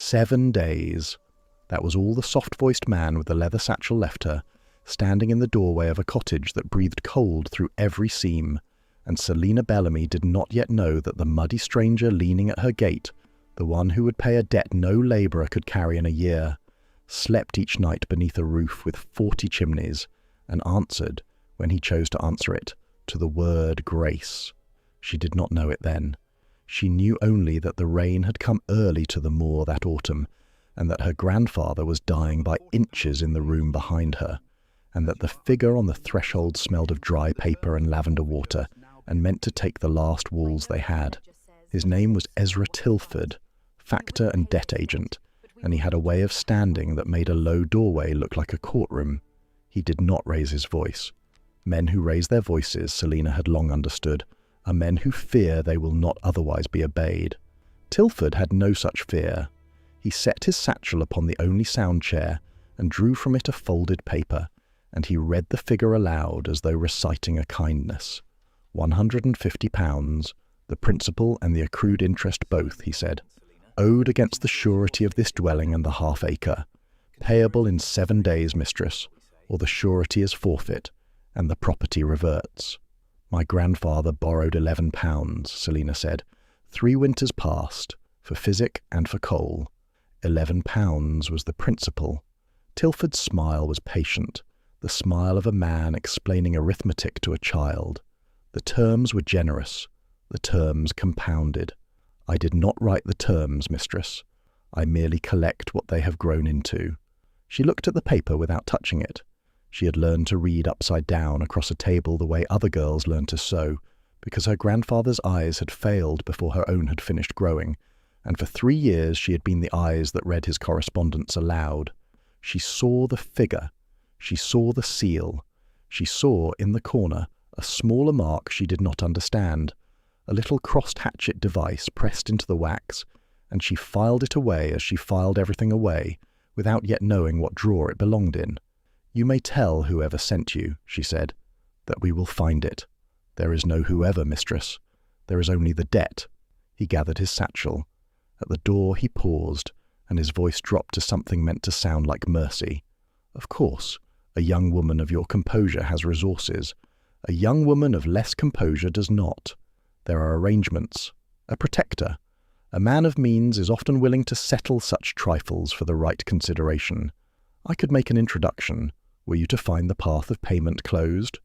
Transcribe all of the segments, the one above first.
7 days. That was all the soft-voiced man with the leather satchel left her, standing in the doorway of a cottage that breathed cold through every seam, and Selina Bellamy did not yet know that the muddy stranger leaning at her gate, the one who would pay a debt no labourer could carry in a year, slept each night beneath a roof with 40 chimneys, and answered, when he chose to answer it, to the word grace. She did not know it then. She knew only that the rain had come early to the moor that autumn, and that her grandfather was dying by inches in the room behind her, and that the figure on the threshold smelled of dry paper and lavender water, and meant to take the last walls they had. His name was Ezra Tilford, factor and debt agent, and he had a way of standing that made a low doorway look like a courtroom. He did not raise his voice. Men who raise their voices, Selina had long understood, are men who fear they will not otherwise be obeyed. Tilford had no such fear. He set his satchel upon the only sound chair and drew from it a folded paper, and he read the figure aloud as though reciting a kindness. £150, the principal and the accrued interest both, he said, owed against the surety of this dwelling and the half-acre, payable in 7 days, mistress, or the surety is forfeit, and the property reverts. My grandfather borrowed £11, Selina said, 3 winters past, for physic and for coal. £11 was the principal. Tilford's smile was patient, the smile of a man explaining arithmetic to a child. The terms were generous, the terms compounded. I did not write the terms, mistress. I merely collect what they have grown into. She looked at the paper without touching it. She had learned to read upside down across a table the way other girls learned to sew, because her grandfather's eyes had failed before her own had finished growing, and for 3 years she had been the eyes that read his correspondence aloud. She saw the figure. She saw the seal. She saw, in the corner, a smaller mark she did not understand, a little crossed hatchet device pressed into the wax, and she filed it away as she filed everything away, without yet knowing what drawer it belonged in. You may tell whoever sent you, she said, that we will find it. There is no whoever, mistress. There is only the debt. He gathered his satchel. At the door he paused, and his voice dropped to something meant to sound like mercy. Of course, a young woman of your composure has resources. A young woman of less composure does not. There are arrangements. A protector. A man of means is often willing to settle such trifles for the right consideration. I could make an introduction. Were you to find the path of payment closed?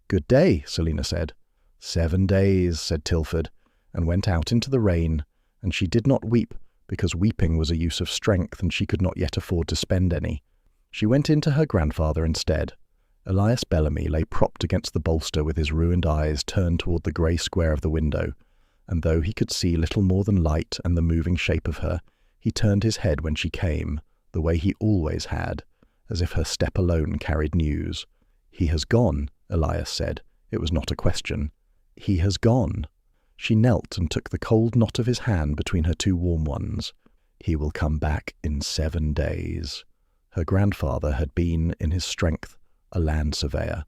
Good day, Selina said. 7 days, said Tilford, and went out into the rain, and she did not weep, because weeping was a use of strength and she could not yet afford to spend any. She went in to her grandfather instead. Elias Bellamy lay propped against the bolster with his ruined eyes turned toward the grey square of the window, and though he could see little more than light and the moving shape of her, he turned his head when she came, the way he always had, as if her step alone carried news. He has gone, Elias said. It was not a question. He has gone. She knelt and took the cold knot of his hand between her 2 warm ones. He will come back in 7 days. Her grandfather had been, in his strength, a land surveyor.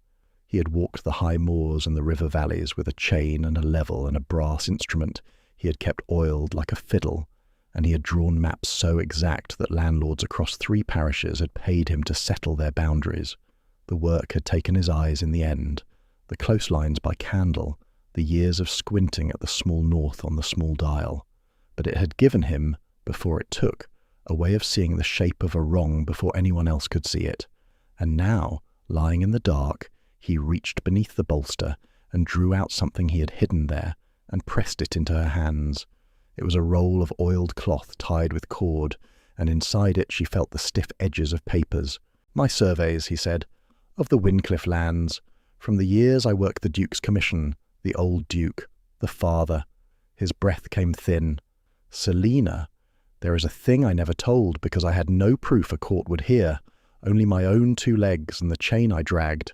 He had walked the high moors and the river valleys with a chain and a level and a brass instrument he had kept oiled like a fiddle, and he had drawn maps so exact that landlords across 3 parishes had paid him to settle their boundaries. The work had taken his eyes in the end, the close lines by candle, the years of squinting at the small north on the small dial, but it had given him, before it took, a way of seeing the shape of a wrong before anyone else could see it, and now, lying in the dark, he reached beneath the bolster and drew out something he had hidden there and pressed it into her hands. It was a roll of oiled cloth tied with cord, and inside it she felt the stiff edges of papers. My surveys, he said, of the Wyndcliffe lands. From the years I worked the Duke's commission, the old Duke, the father. His breath came thin. Selina, there is a thing I never told because I had no proof a court would hear, only my own 2 legs and the chain I dragged.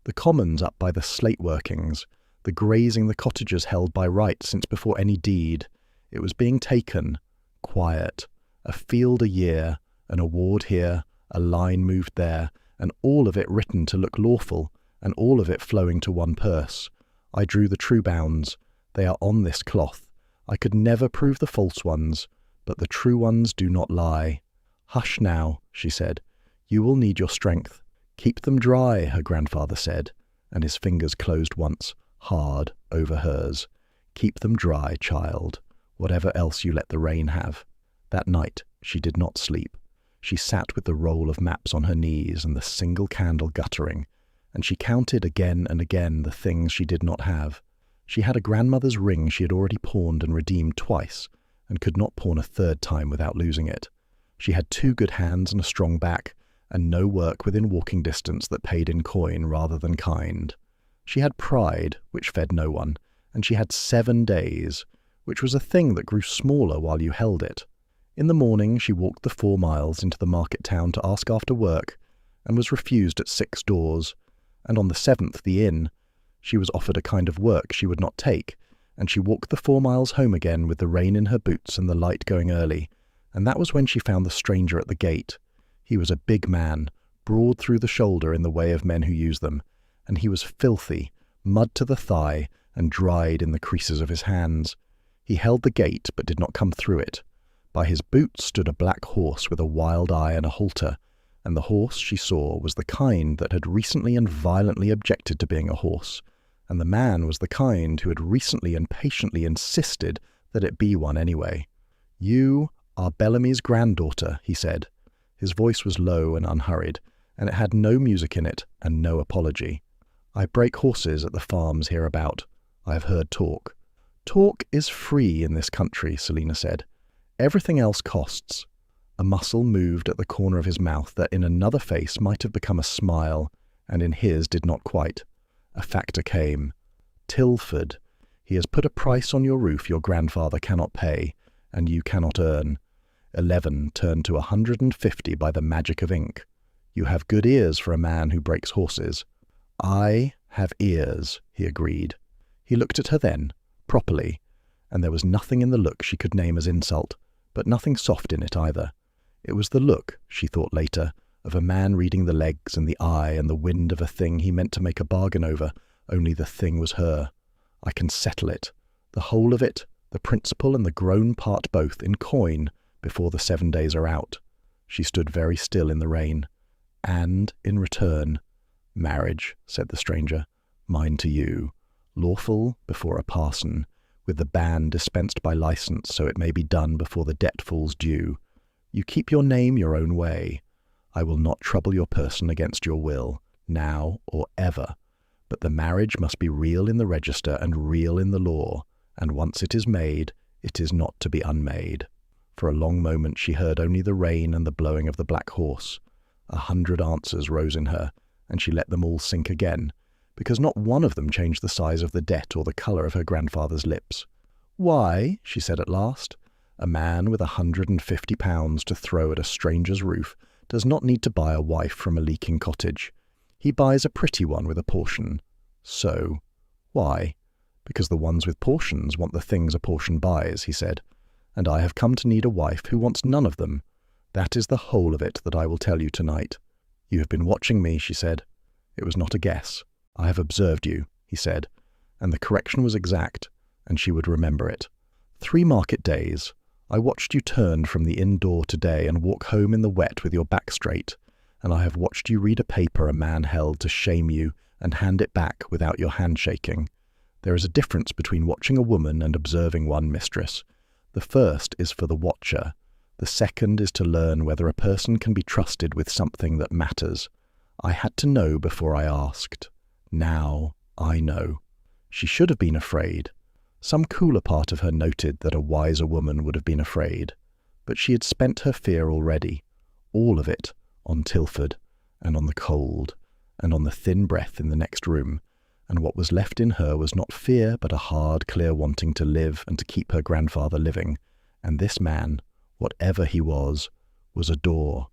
The commons up by the slate workings, the grazing the cottagers held by right since before any deed. It was being taken, quiet, a field a year, an award here, a line moved there, and all of it written to look lawful, and all of it flowing to one purse. I drew the true bounds. They are on this cloth. I could never prove the false ones, but the true ones do not lie. Hush now, she said. You will need your strength. Keep them dry, her grandfather said, and his fingers closed once, hard, over hers. Keep them dry, child, whatever else you let the rain have. That night she did not sleep. She sat with the roll of maps on her knees and the single candle guttering, and she counted again and again the things she did not have. She had a grandmother's ring she had already pawned and redeemed twice, and could not pawn a third time without losing it. She had 2 good hands and a strong back, and no work within walking distance that paid in coin rather than kind. She had pride, which fed no one, and she had 7 days, which was a thing that grew smaller while you held it. In the morning she walked the 4 miles into the market town to ask after work, and was refused at 6 doors, and on the 7th the inn. She was offered a kind of work she would not take, and she walked the 4 miles home again with the rain in her boots and the light going early, and that was when she found the stranger at the gate. He was a big man, broad through the shoulder in the way of men who use them, and he was filthy, mud to the thigh, and dried in the creases of his hands. He held the gate, but did not come through it. By his boots stood a black horse with a wild eye and a halter, and the horse she saw was the kind that had recently and violently objected to being a horse, and the man was the kind who had recently and patiently insisted that it be one anyway. "You are Bellamy's granddaughter," he said. His voice was low and unhurried, and it had no music in it and no apology. "I break horses at the farms hereabout. I have heard talk." "Talk is free in this country," Selina said. "Everything else costs." A muscle moved at the corner of his mouth that in another face might have become a smile, and in his did not quite. A factor came. "Tilford. He has put a price on your roof your grandfather cannot pay, and you cannot earn. 11 turned to 150 by the magic of ink. You have good ears for a man who breaks horses." "I have ears," he agreed. He looked at her then, properly, and there was nothing in the look she could name as insult, but nothing soft in it either. It was the look, she thought later, of a man reading the legs and the eye and the wind of a thing he meant to make a bargain over, only the thing was her. "I can settle it, the whole of it, the principal and the grown part both, in coin, before the 7 days are out." She stood very still in the rain. "And, in return, marriage," said the stranger, "mine to you, lawful before a parson, with the ban dispensed by license so it may be done before the debt falls due. You keep your name your own way. I will not trouble your person against your will, now or ever, but the marriage must be real in the register and real in the law, and once it is made, it is not to be unmade." For a long moment she heard only the rain and the blowing of the black horse. 100 answers rose in her, and she let them all sink again, because not one of them changed the size of the debt or the colour of her grandfather's lips. "Why," she said at last, "a man with £150 to throw at a stranger's roof does not need to buy a wife from a leaking cottage. He buys a pretty one with a portion. So, why? Because the ones with portions want the things a portion buys," he said, "and I have come to need a wife who wants none of them. That is the whole of it that I will tell you tonight." "You have been watching me," she said. It was not a guess. "I have observed you," he said, and the correction was exact, and she would remember it. 3 market days. I watched you turn from the inn door today and walk home in the wet with your back straight, and I have watched you read a paper a man held to shame you and hand it back without your hand shaking. There is a difference between watching a woman and observing one, mistress. The first is for the watcher. The second is to learn whether a person can be trusted with something that matters. I had to know before I asked. Now I know." She should have been afraid. Some cooler part of her noted that a wiser woman would have been afraid. But she had spent her fear already, all of it, on Tilford, and on the cold, and on the thin breath in the next room, and what was left in her was not fear but a hard, clear wanting to live and to keep her grandfather living, and this man, whatever he was a door.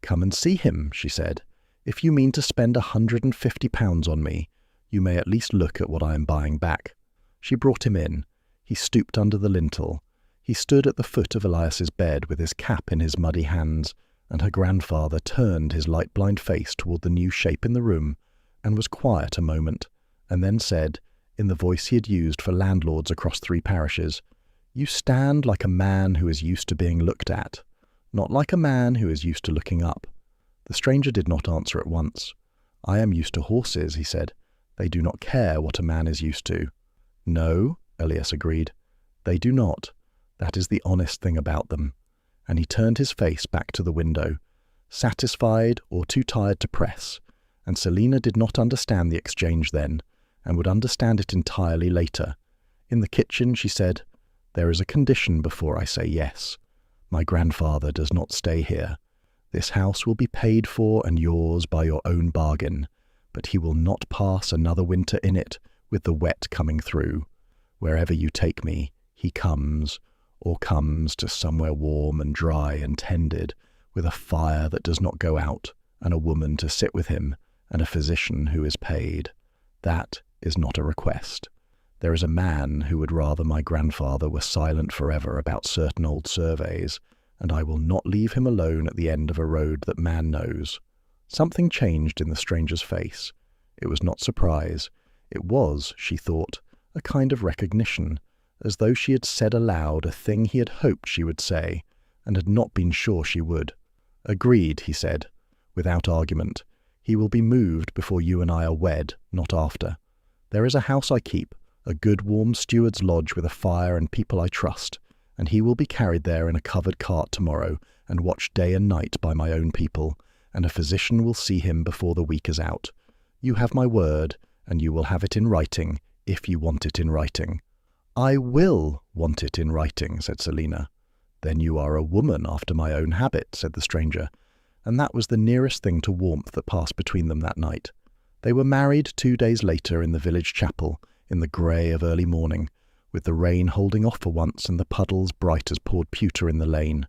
"Come and see him," she said. "If you mean to spend £150 on me, you may at least look at what I am buying back." She brought him in. He stooped under the lintel. He stood at the foot of Elias's bed with his cap in his muddy hands, and her grandfather turned his light-blind face toward the new shape in the room, and was quiet a moment, and then said, in the voice he had used for landlords across 3 parishes, You stand like a man who is used to being looked at, not like a man who is used to looking up. The stranger did not answer at once. I am used to horses, he said. They do not care what a man is used to. No, Elias agreed. They do not. That is the honest thing about them. And he turned his face back to the window, satisfied or too tired to press, and Selina did not understand the exchange then, and would understand it entirely later. In the kitchen, she said, "There is a condition before I say yes. My grandfather does not stay here. This house will be paid for and yours by your own bargain, but he will not pass another winter in it with the wet coming through. Wherever you take me, he comes to somewhere warm and dry and tended, with a fire that does not go out, and a woman to sit with him, and a physician who is paid. That is not a request. There is a man who would rather my grandfather were silent forever about certain old surveys, and I will not leave him alone at the end of a road that man knows." Something changed in the stranger's face. It was not surprise. It was, she thought, a kind of recognition, as though she had said aloud a thing he had hoped she would say, and had not been sure she would. "Agreed," he said, without argument. "He will be moved before you and I are wed, not after. There is a house I keep, a good warm steward's lodge with a fire and people I trust, and he will be carried there in a covered cart tomorrow, and watched day and night by my own people, and a physician will see him before the week is out. You have my word, and you will have it in writing, if you want it in writing." "I will want it in writing," said Selina. "Then you are a woman after my own habit," said the stranger, and that was the nearest thing to warmth that passed between them that night. They were married 2 days later in the village chapel, in the grey of early morning, with the rain holding off for once and the puddles bright as poured pewter in the lane.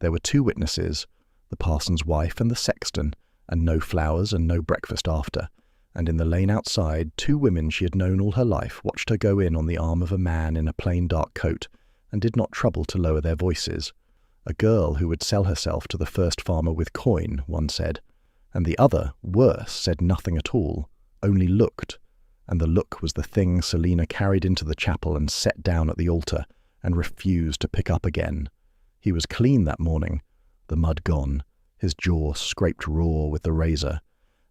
There were 2 witnesses, the parson's wife and the sexton, and no flowers and no breakfast after, and in the lane outside 2 women she had known all her life watched her go in on the arm of a man in a plain dark coat, and did not trouble to lower their voices. A girl who would sell herself to the first farmer with coin, one said, and the other, worse, said nothing at all, only looked, and the look was the thing Selina carried into the chapel and set down at the altar, and refused to pick up again. He was clean that morning, the mud gone, his jaw scraped raw with the razor,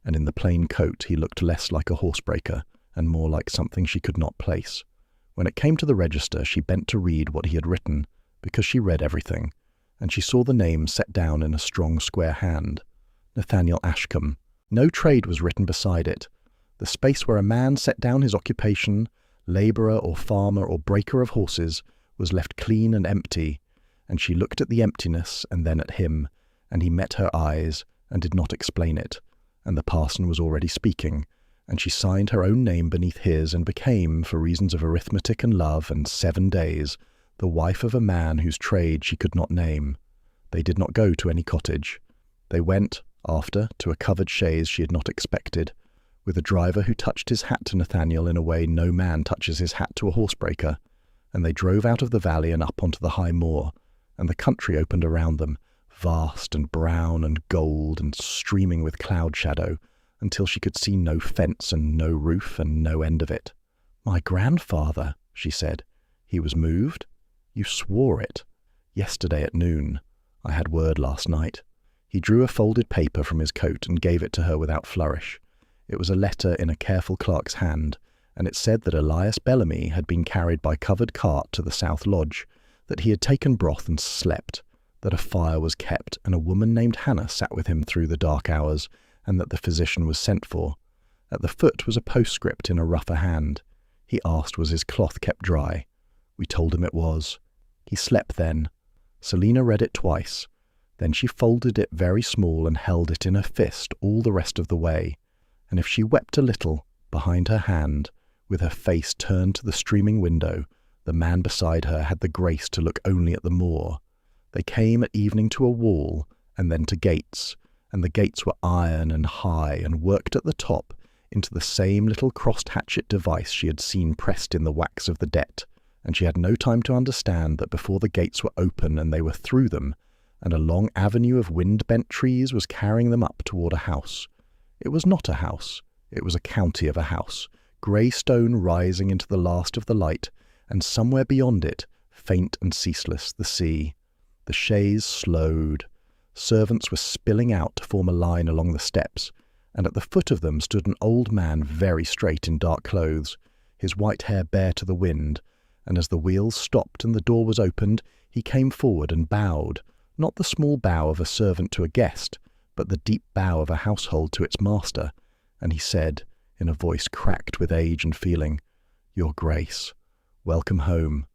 and in the plain coat he looked less like a horsebreaker and more like something she could not place. When it came to the register, she bent to read what he had written, because she read everything, and she saw the name set down in a strong square hand, Nathaniel Ashcombe. No trade was written beside it. The space where a man set down his occupation, labourer or farmer or breaker of horses, was left clean and empty, and she looked at the emptiness and then at him, and he met her eyes and did not explain it, and the parson was already speaking, and she signed her own name beneath his and became, for reasons of arithmetic and love and 7 days, the wife of a man whose trade she could not name. They did not go to any cottage. They went, after, to a covered chaise she had not expected, with a driver who touched his hat to Nathaniel in a way no man touches his hat to a horsebreaker, and they drove out of the valley and up onto the high moor, and the country opened around them, vast and brown and gold and streaming with cloud shadow, until she could see no fence and no roof and no end of it. "My grandfather," she said. "He was moved? You swore it." "Yesterday at noon. I had word last night." He drew a folded paper from his coat and gave it to her without flourish. It was a letter in a careful clerk's hand, and it said that Elias Bellamy had been carried by covered cart to the South Lodge, that he had taken broth and slept, that a fire was kept, and a woman named Hannah sat with him through the dark hours, and that the physician was sent for. At the foot was a postscript in a rougher hand. He asked was his cloth kept dry. We told him it was. He slept then. Selina read it twice. Then she folded it very small and held it in her fist all the rest of the way, and if she wept a little, behind her hand, with her face turned to the streaming window, the man beside her had the grace to look only at the moor. They came at evening to a wall, and then to gates, and the gates were iron and high and worked at the top into the same little crossed hatchet device she had seen pressed in the wax of the debt, and she had no time to understand that before the gates were open and they were through them, and a long avenue of wind-bent trees was carrying them up toward a house. It was not a house, it was a county of a house, grey stone rising into the last of the light, and somewhere beyond it, faint and ceaseless, the sea. The chaise slowed. Servants were spilling out to form a line along the steps, and at the foot of them stood an old man very straight in dark clothes, his white hair bare to the wind, and as the wheels stopped and the door was opened, he came forward and bowed, not the small bow of a servant to a guest, but the deep bow of a household to its master, and he said, in a voice cracked with age and feeling, "Your Grace, welcome home.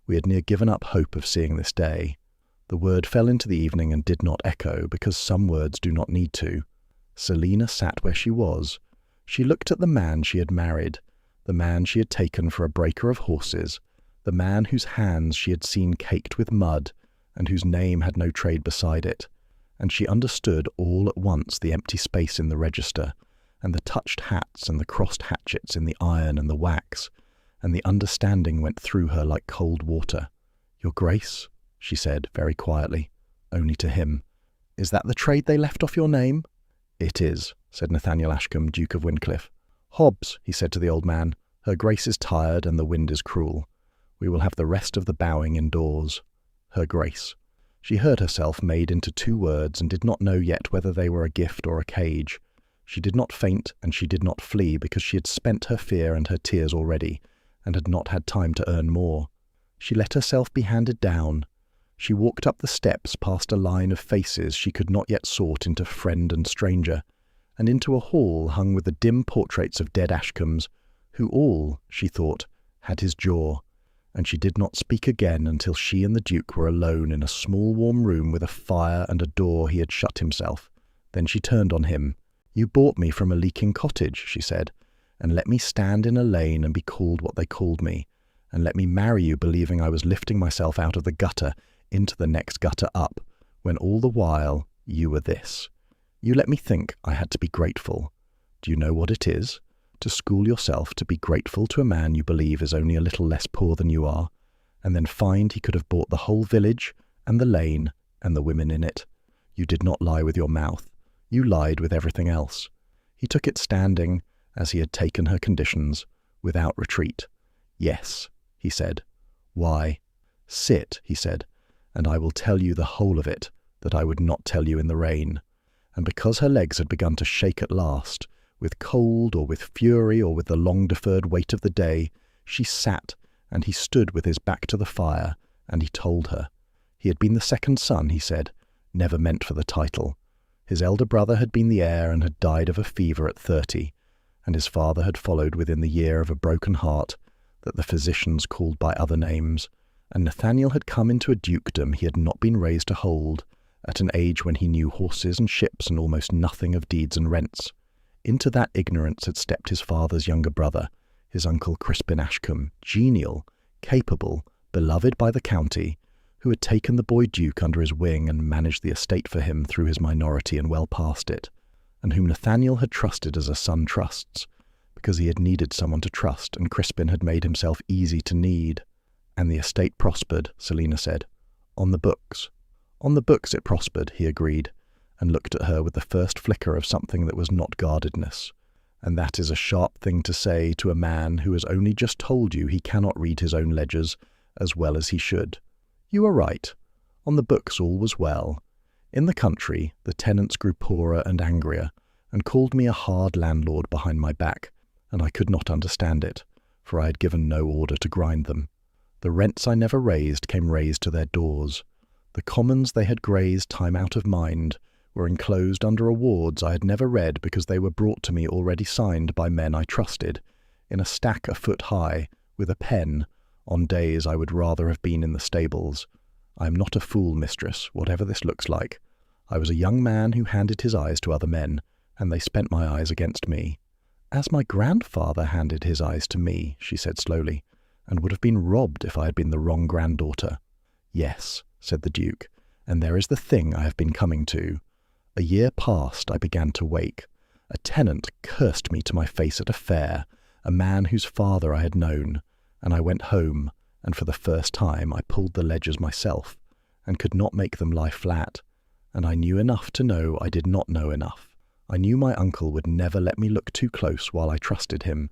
We had near given up hope of seeing this day." The word fell into the evening and did not echo, because some words do not need to. Selina sat where she was. She looked at the man she had married, the man she had taken for a breaker of horses, the man whose hands she had seen caked with mud, and whose name had no trade beside it, and she understood all at once the empty space in the register, and the touched hats and the crossed hatchets in the iron and the wax, and the understanding went through her like cold water. "Your Grace," she said very quietly, only to him, "is that the trade they left off your name?" "It is," said Nathaniel Ashcombe, Duke of Wyndcliffe. "Hobbs," he said to the old man, "her Grace is tired and the wind is cruel. We will have the rest of the bowing indoors. Her Grace." She heard herself made into two words and did not know yet whether they were a gift or a cage. She did not faint and she did not flee, because she had spent her fear and her tears already, and had not had time to earn more. She let herself be handed down. She walked up the steps past a line of faces she could not yet sort into friend and stranger, and into a hall hung with the dim portraits of dead Ashcombes, who all, she thought, had his jaw, and she did not speak again until she and the Duke were alone in a small warm room with a fire and a door he had shut himself. Then she turned on him. "You bought me from a leaking cottage," she said, "and let me stand in a lane and be called what they called me, and let me marry you believing I was lifting myself out of the gutter into the next gutter up, when all the while you were this. You let me think I had to be grateful. Do you know what it is? To school yourself to be grateful to a man you believe is only a little less poor than you are, and then find he could have bought the whole village, and the lane, and the women in it. You did not lie with your mouth. You lied with everything else." He took it standing, as he had taken her conditions, without retreat. "Yes," he said. "Why?" "Sit," he said, "and I will tell you the whole of it, that I would not tell you in the rain." And because her legs had begun to shake at last, with cold or with fury or with the long-deferred weight of the day, she sat, and he stood with his back to the fire, and he told her. He had been the second son, he said, never meant for the title. His elder brother had been the heir and had died of a fever at 30, and his father had followed within the year of a broken heart that the physicians called by other names, and Nathaniel had come into a dukedom he had not been raised to hold, at an age when he knew horses and ships and almost nothing of deeds and rents. Into that ignorance had stepped his father's younger brother, his uncle Crispin Ashcombe, genial, capable, beloved by the county, who had taken the boy Duke under his wing and managed the estate for him through his minority and well past it, and whom Nathaniel had trusted as a son trusts, because he had needed someone to trust, and Crispin had made himself easy to need. And the estate prospered, Selina said. On the books. On the books it prospered, he agreed, and looked at her with the first flicker of something that was not guardedness. And that is a sharp thing to say to a man who has only just told you he cannot read his own ledgers as well as he should. You are right. On the books all was well. In the country the tenants grew poorer and angrier, and called me a hard landlord behind my back, and I could not understand it, for I had given no order to grind them. The rents I never raised came raised to their doors. The commons they had grazed time out of mind were enclosed under awards I had never read because they were brought to me already signed by men I trusted, in a stack a foot high, with a pen, on days I would rather have been in the stables. I am not a fool, mistress, whatever this looks like. I was a young man who handed his eyes to other men, and they spent my eyes against me. As my grandfather handed his eyes to me, she said slowly, and would have been robbed if I had been the wrong granddaughter. Yes, said the Duke, and there is the thing I have been coming to. A year past I began to wake. A tenant cursed me to my face at a fair, a man whose father I had known, and I went home, and for the first time I pulled the ledgers myself, and could not make them lie flat, and I knew enough to know I did not know enough. I knew my uncle would never let me look too close while I trusted him,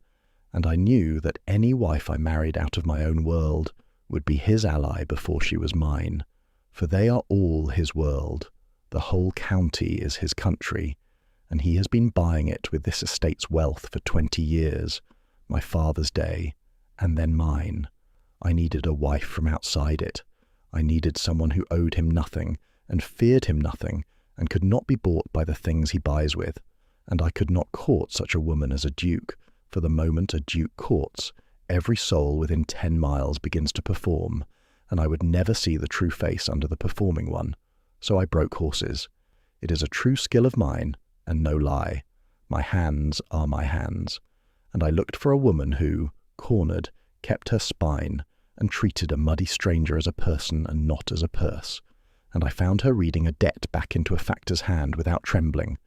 and I knew that any wife I married out of my own world would be his ally before she was mine, for they are all his world. The whole county is his country, and he has been buying it with this estate's wealth for 20 years, my father's day, and then mine. I needed a wife from outside it. I needed someone who owed him nothing and feared him nothing and could not be bought by the things he buys with. And I could not court such a woman as a duke, for the moment a duke courts, every soul within 10 miles begins to perform, and I would never see the true face under the performing one. So I broke horses. It is a true skill of mine, and no lie. My hands are my hands. And I looked for a woman who, cornered, kept her spine, and treated a muddy stranger as a person and not as a purse. And I found her reading a debt back into a factor's hand without trembling.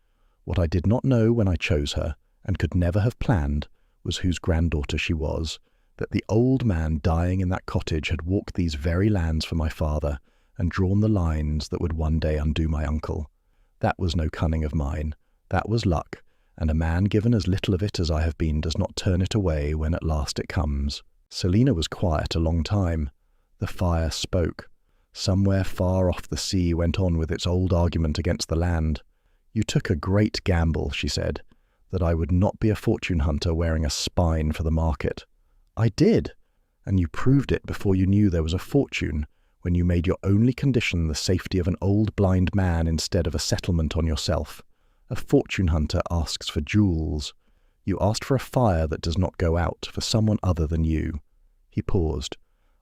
What I did not know when I chose her, and could never have planned, was whose granddaughter she was, that the old man dying in that cottage had walked these very lands for my father, and drawn the lines that would one day undo my uncle. That was no cunning of mine. That was luck, and a man given as little of it as I have been does not turn it away when at last it comes. Selina was quiet a long time. The fire spoke. Somewhere far off the sea went on with its old argument against the land. You took a great gamble, she said, that I would not be a fortune hunter wearing a spine for the market. I did, and you proved it before you knew there was a fortune, when you made your only condition the safety of an old blind man instead of a settlement on yourself. A fortune hunter asks for jewels. You asked for a fire that does not go out for someone other than you. He paused.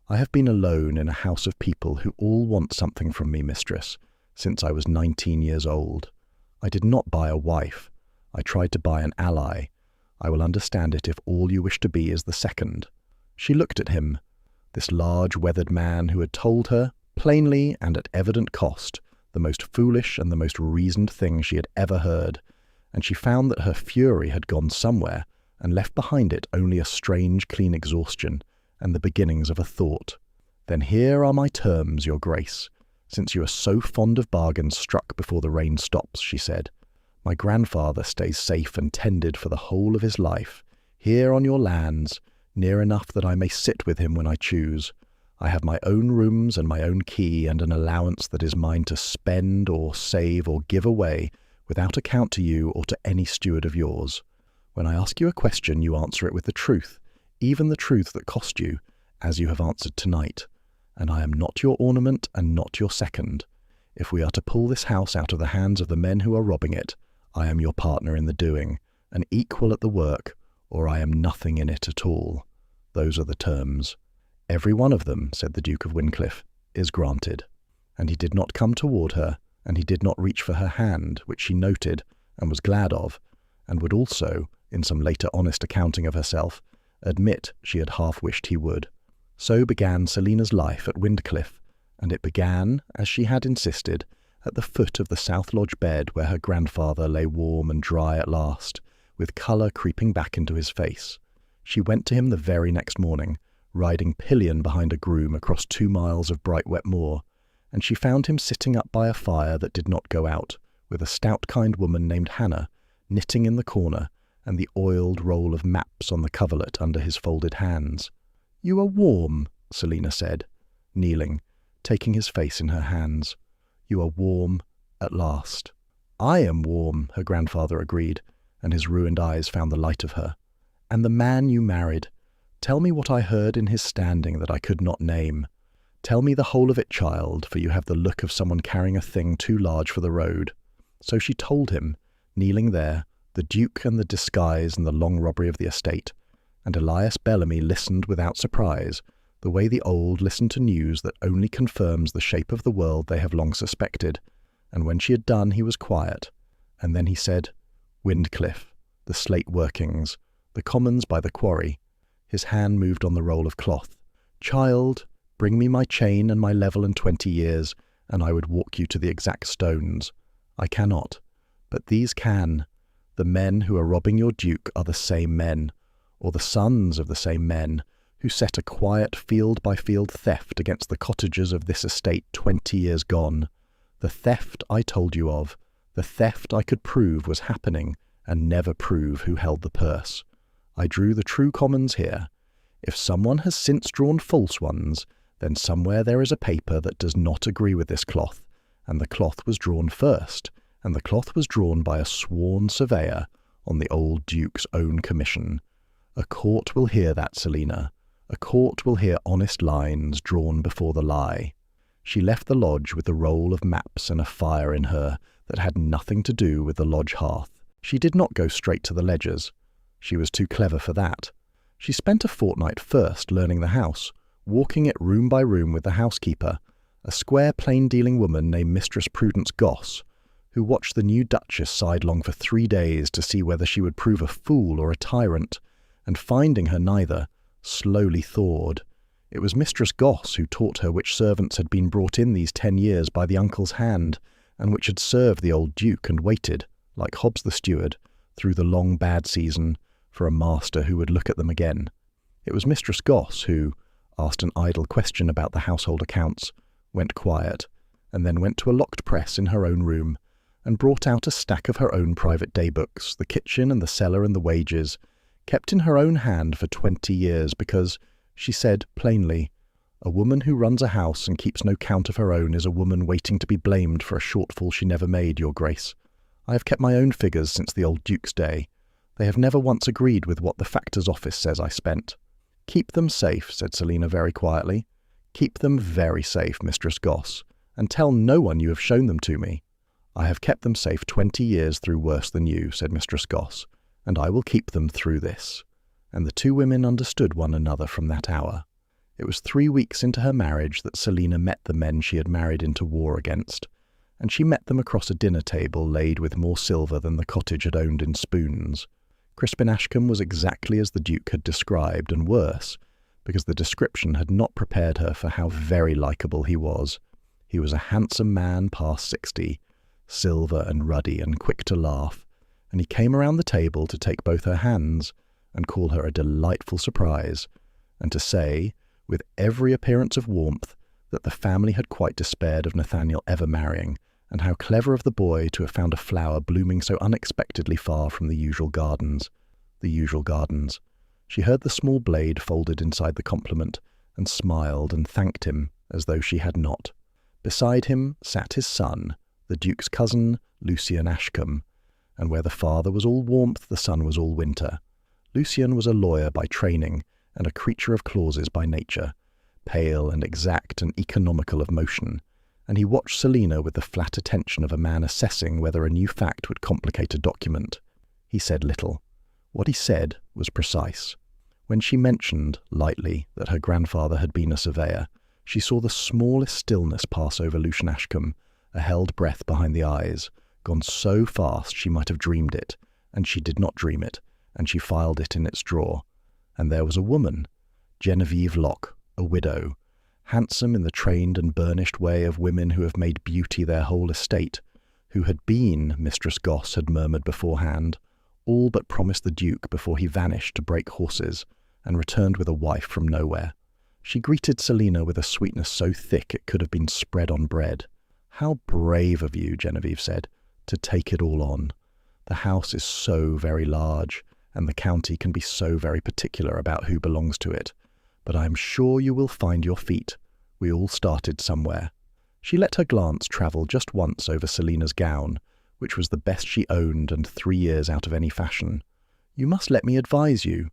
I have been alone in a house of people who all want something from me, mistress, since I was 19 years old. I did not buy a wife. I tried to buy an ally. I will understand it if all you wish to be is the second. She looked at him, this large, weathered man who had told her, plainly and at evident cost, the most foolish and the most reasoned thing she had ever heard, and she found that her fury had gone somewhere and left behind it only a strange, clean exhaustion and the beginnings of a thought. Then here are my terms, your grace, since you are so fond of bargains struck before the rain stops, she said. My grandfather stays safe and tended for the whole of his life, here on your lands, near enough that I may sit with him when I choose. I have my own rooms and my own key and an allowance that is mine to spend or save or give away without account to you or to any steward of yours. When I ask you a question, you answer it with the truth, even the truth that cost you, as you have answered tonight. And I am not your ornament and not your second. If we are to pull this house out of the hands of the men who are robbing it, I am your partner in the doing, an equal at the work, or I am nothing in it at all. Those are the terms. Every one of them, said the Duke of Wyndcliffe, is granted. And he did not come toward her, and he did not reach for her hand, which she noted, and was glad of, and would also, in some later honest accounting of herself, admit she had half wished he would. So began Selina's life at Wyndcliffe, and it began, as she had insisted, at the foot of the South Lodge bed where her grandfather lay warm and dry at last, with colour creeping back into his face. She went to him the very next morning, riding pillion behind a groom across 2 miles of bright wet moor, and she found him sitting up by a fire that did not go out, with a stout kind woman named Hannah, knitting in the corner, and the oiled roll of maps on the coverlet under his folded hands. "You are warm," Selina said, kneeling, taking his face in her hands. "You are warm at last." "I am warm," her grandfather agreed, and his ruined eyes found the light of her. "And the man you married, tell me what I heard in his standing that I could not name. Tell me the whole of it, child, for you have the look of someone carrying a thing too large for the road." So she told him, kneeling there, the Duke and the disguise and the long robbery of the estate, and Elias Bellamy listened without surprise, the way the old listen to news that only confirms the shape of the world they have long suspected, and when she had done he was quiet, and then he said, "Wyndcliffe, the slate workings, the commons by the quarry." His hand moved on the roll of cloth. "Child, bring me my chain and my level and 20 years, and I would walk you to the exact stones. I cannot, but these can. The men who are robbing your duke are the same men, or the sons of the same men, who set a quiet field-by-field theft against the cottagers of this estate 20 years gone. The theft I told you of, the theft I could prove was happening, and never prove who held the purse. I drew the true commons here. If someone has since drawn false ones, Then somewhere there is a paper that does not agree with this cloth, and the cloth was drawn first, and the cloth was drawn by a sworn surveyor on the old Duke's own commission. A court will hear that, Selina. A court will hear honest lines drawn before the lie. She left the lodge with a roll of maps and a fire in her that had nothing to do with the lodge hearth. She did not go straight to the ledgers. She was too clever for that. She spent a fortnight first learning the house, walking it room by room with the housekeeper, a square plain-dealing woman named Mistress Prudence Goss, who watched the new Duchess sidelong for 3 days to see whether she would prove a fool or a tyrant, and finding her neither, slowly thawed. It was Mistress Goss who taught her which servants had been brought in these 10 years by the uncle's hand, and which had served the old Duke and waited, like Hobbs the steward, through the long bad season, for a master who would look at them again. It was Mistress Goss who, asked an idle question about the household accounts, went quiet, and then went to a locked press in her own room, and brought out a stack of her own private day-books, the kitchen and the cellar and the wages, kept in her own hand for 20 years because, she said plainly, a woman who runs a house and keeps no count of her own is a woman waiting to be blamed for a shortfall she never made, your grace. I have kept my own figures since the old Duke's day. They have never once agreed with what the factor's office says I spent. Keep them safe, said Selina very quietly. Keep them very safe, Mistress Goss, and tell no one you have shown them to me. I have kept them safe 20 years through worse than you, said Mistress Goss, and I will keep them through this. And the two women understood one another from that hour. It was 3 weeks into her marriage that Selina met the men she had married into war against, and she met them across a dinner table laid with more silver than the cottage had owned in spoons. Crispin Ashcombe was exactly as the Duke had described, and worse, because the description had not prepared her for how very likeable he was. He was a handsome man past 60, silver and ruddy and quick to laugh, and he came around the table to take both her hands and call her a delightful surprise, and to say, with every appearance of warmth, that the family had quite despaired of Nathaniel ever marrying, and how clever of the boy to have found a flower blooming so unexpectedly far from the usual gardens. The usual gardens. She heard the small blade folded inside the compliment, and smiled and thanked him as though she had not. Beside him sat his son, the Duke's cousin, Lucian Ashcombe, and where the father was all warmth, the son was all winter. Lucian was a lawyer by training, and a creature of clauses by nature, pale and exact and economical of motion, and he watched Selina with the flat attention of a man assessing whether a new fact would complicate a document. He said little. What he said was precise. When she mentioned, lightly, that her grandfather had been a surveyor, she saw the smallest stillness pass over Lucian Ashcombe, a held breath behind the eyes, gone so fast she might have dreamed it, and she did not dream it, and she filed it in its drawer. And there was a woman, Genevieve Locke, a widow, handsome in the trained and burnished way of women who have made beauty their whole estate, who had been, Mistress Goss had murmured beforehand, all but promised the Duke before he vanished to break horses, and returned with a wife from nowhere. She greeted Selina with a sweetness so thick it could have been spread on bread. "How brave of you," Genevieve said, "to take it all on. The house is so very large, and the county can be so very particular about who belongs to it. But I am sure you will find your feet. We all started somewhere." She let her glance travel just once over Selina's gown, which was the best she owned and 3 years out of any fashion. "You must let me advise you.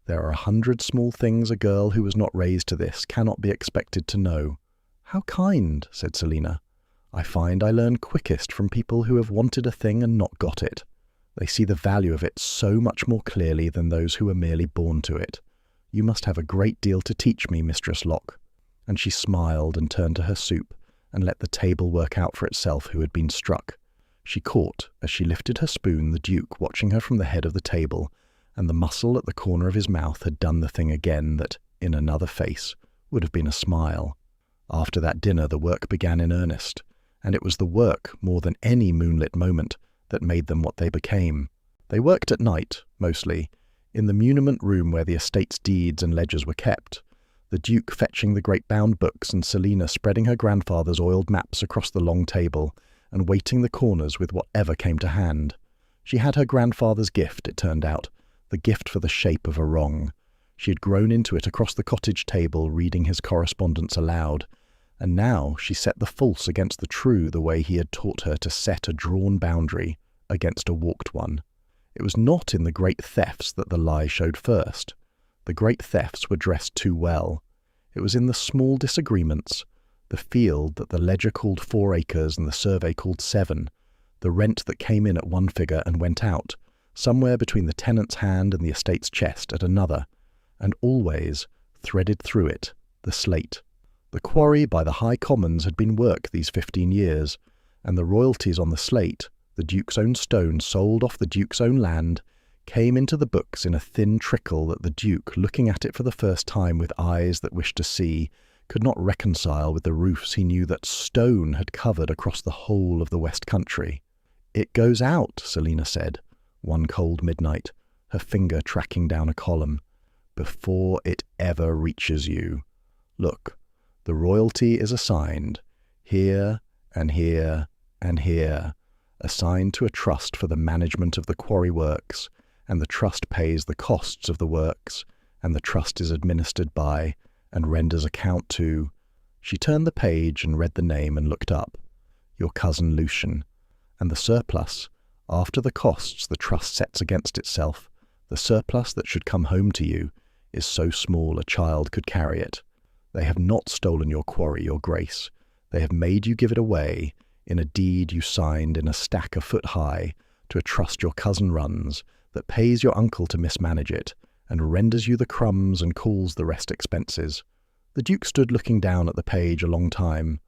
There are 100 small things a girl who was not raised to this cannot be expected to know." "How kind," said Selina. "I find I learn quickest from people who have wanted a thing and not got it. They see the value of it so much more clearly than those who are merely born to it. You must have a great deal to teach me, Mistress Locke." And she smiled and turned to her soup, and let the table work out for itself who had been struck. She caught, as she lifted her spoon, the Duke watching her from the head of the table, and the muscle at the corner of his mouth had done the thing again that, in another face, would have been a smile. After that dinner the work began in earnest, and it was the work, more than any moonlit moment, that made them what they became. They worked at night, mostly, in the muniment room where the estate's deeds and ledgers were kept, the Duke fetching the great bound books and Selina spreading her grandfather's oiled maps across the long table and weighting the corners with whatever came to hand. She had her grandfather's gift, it turned out, the gift for the shape of a wrong. She had grown into it across the cottage table, reading his correspondence aloud, and now she set the false against the true the way he had taught her to set a drawn boundary against a walked one. It was not in the great thefts that the lie showed first. The great thefts were dressed too well. It was in the small disagreements, the field that the ledger called 4 acres and the survey called 7, the rent that came in at one figure and went out, somewhere between the tenant's hand and the estate's chest at another, and always, threaded through it, the slate. The quarry by the High Commons had been work these 15 years, and the royalties on the slate, the Duke's own stone sold off the Duke's own land, came into the books in a thin trickle that the Duke, looking at it for the first time with eyes that wished to see, could not reconcile with the roofs he knew that stone had covered across the whole of the West Country. "It goes out," Selina said, one cold midnight, her finger tracking down a column, "before it ever reaches you. Look, the royalty is assigned, here and here and here, assigned to a trust for the management of the quarry works, and the trust pays the costs of the works, and the trust is administered by, and renders account to—" She turned the page and read the name and looked up. "Your cousin Lucian. And the surplus, after the costs the trust sets against itself, the surplus that should come home to you, is so small a child could carry it. They have not stolen your quarry, your grace. They have made you give it away, in a deed you signed in a stack a foot high, to a trust your cousin runs, that pays your uncle to mismanage it, and renders you the crumbs and calls the rest expenses." The Duke stood looking down at the page a long time.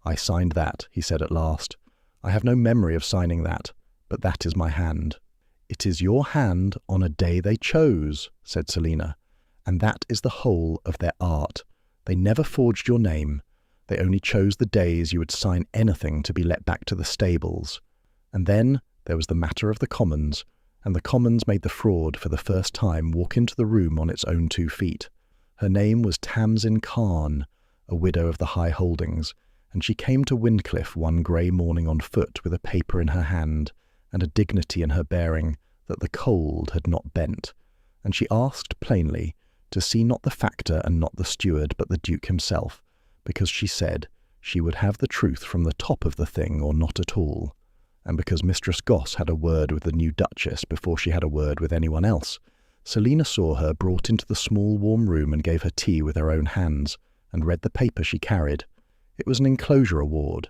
"I signed that," he said at last. "I have no memory of signing that, but that is my hand." "It is your hand on a day they chose," said Selina, "and that is the whole of their art. They never forged your name. They only chose the days you would sign anything to be let back to the stables. And then there was the matter of the Commons, and the Commons made the fraud for the first time walk into the room on its own 2 feet. Her name was Tamsin Khan, a widow of the high holdings, and she came to Wyndcliffe one grey morning on foot with a paper in her hand, and a dignity in her bearing that the cold had not bent, and she asked plainly to see not the factor and not the steward, but the Duke himself, because she said she would have the truth from the top of the thing or not at all, and because Mistress Goss had a word with the new Duchess before she had a word with anyone else. Selina saw her brought into the small warm room and gave her tea with her own hands, and read the paper she carried. It was an enclosure award.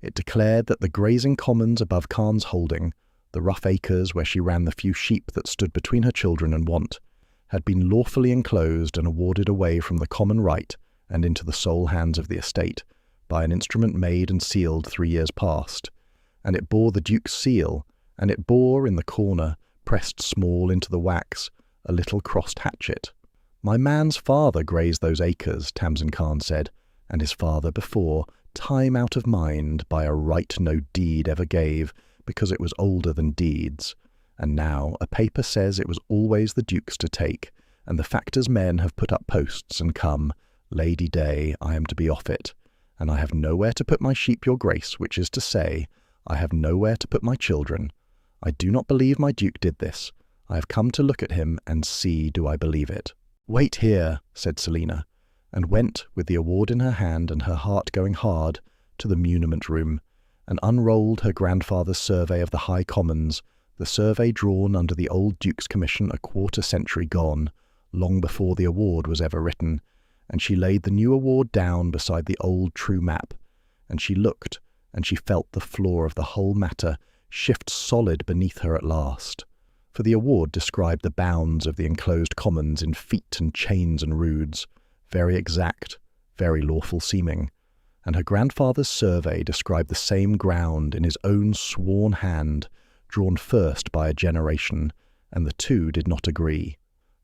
It declared that the grazing commons above Khan's holding, the rough acres where she ran the few sheep that stood between her children and want, had been lawfully enclosed and awarded away from the common right and into the sole hands of the estate, by an instrument made and sealed 3 years past, and it bore the Duke's seal, and it bore in the corner, pressed small into the wax, a little crossed hatchet. "My man's father grazed those acres," Tamsin Khan said, "and his father before, time out of mind, by a right no deed ever gave, because it was older than deeds. And now a paper says it was always the Duke's to take, and the factor's men have put up posts and come, Lady Day, I am to be off it, and I have nowhere to put my sheep, your grace, which is to say, I have nowhere to put my children. I do not believe my Duke did this. I have come to look at him and see do I believe it." "Wait here," said Selina, and went, with the award in her hand and her heart going hard, to the muniment room, and unrolled her grandfather's survey of the High Commons, the survey drawn under the old Duke's commission a quarter-century gone, long before the award was ever written, and she laid the new award down beside the old true map, and she looked, and she felt the floor of the whole matter shift solid beneath her at last. For the award described the bounds of the enclosed commons in feet and chains and roods, very exact, very lawful seeming, and her grandfather's survey described the same ground in his own sworn hand, drawn first by a generation, and the two did not agree.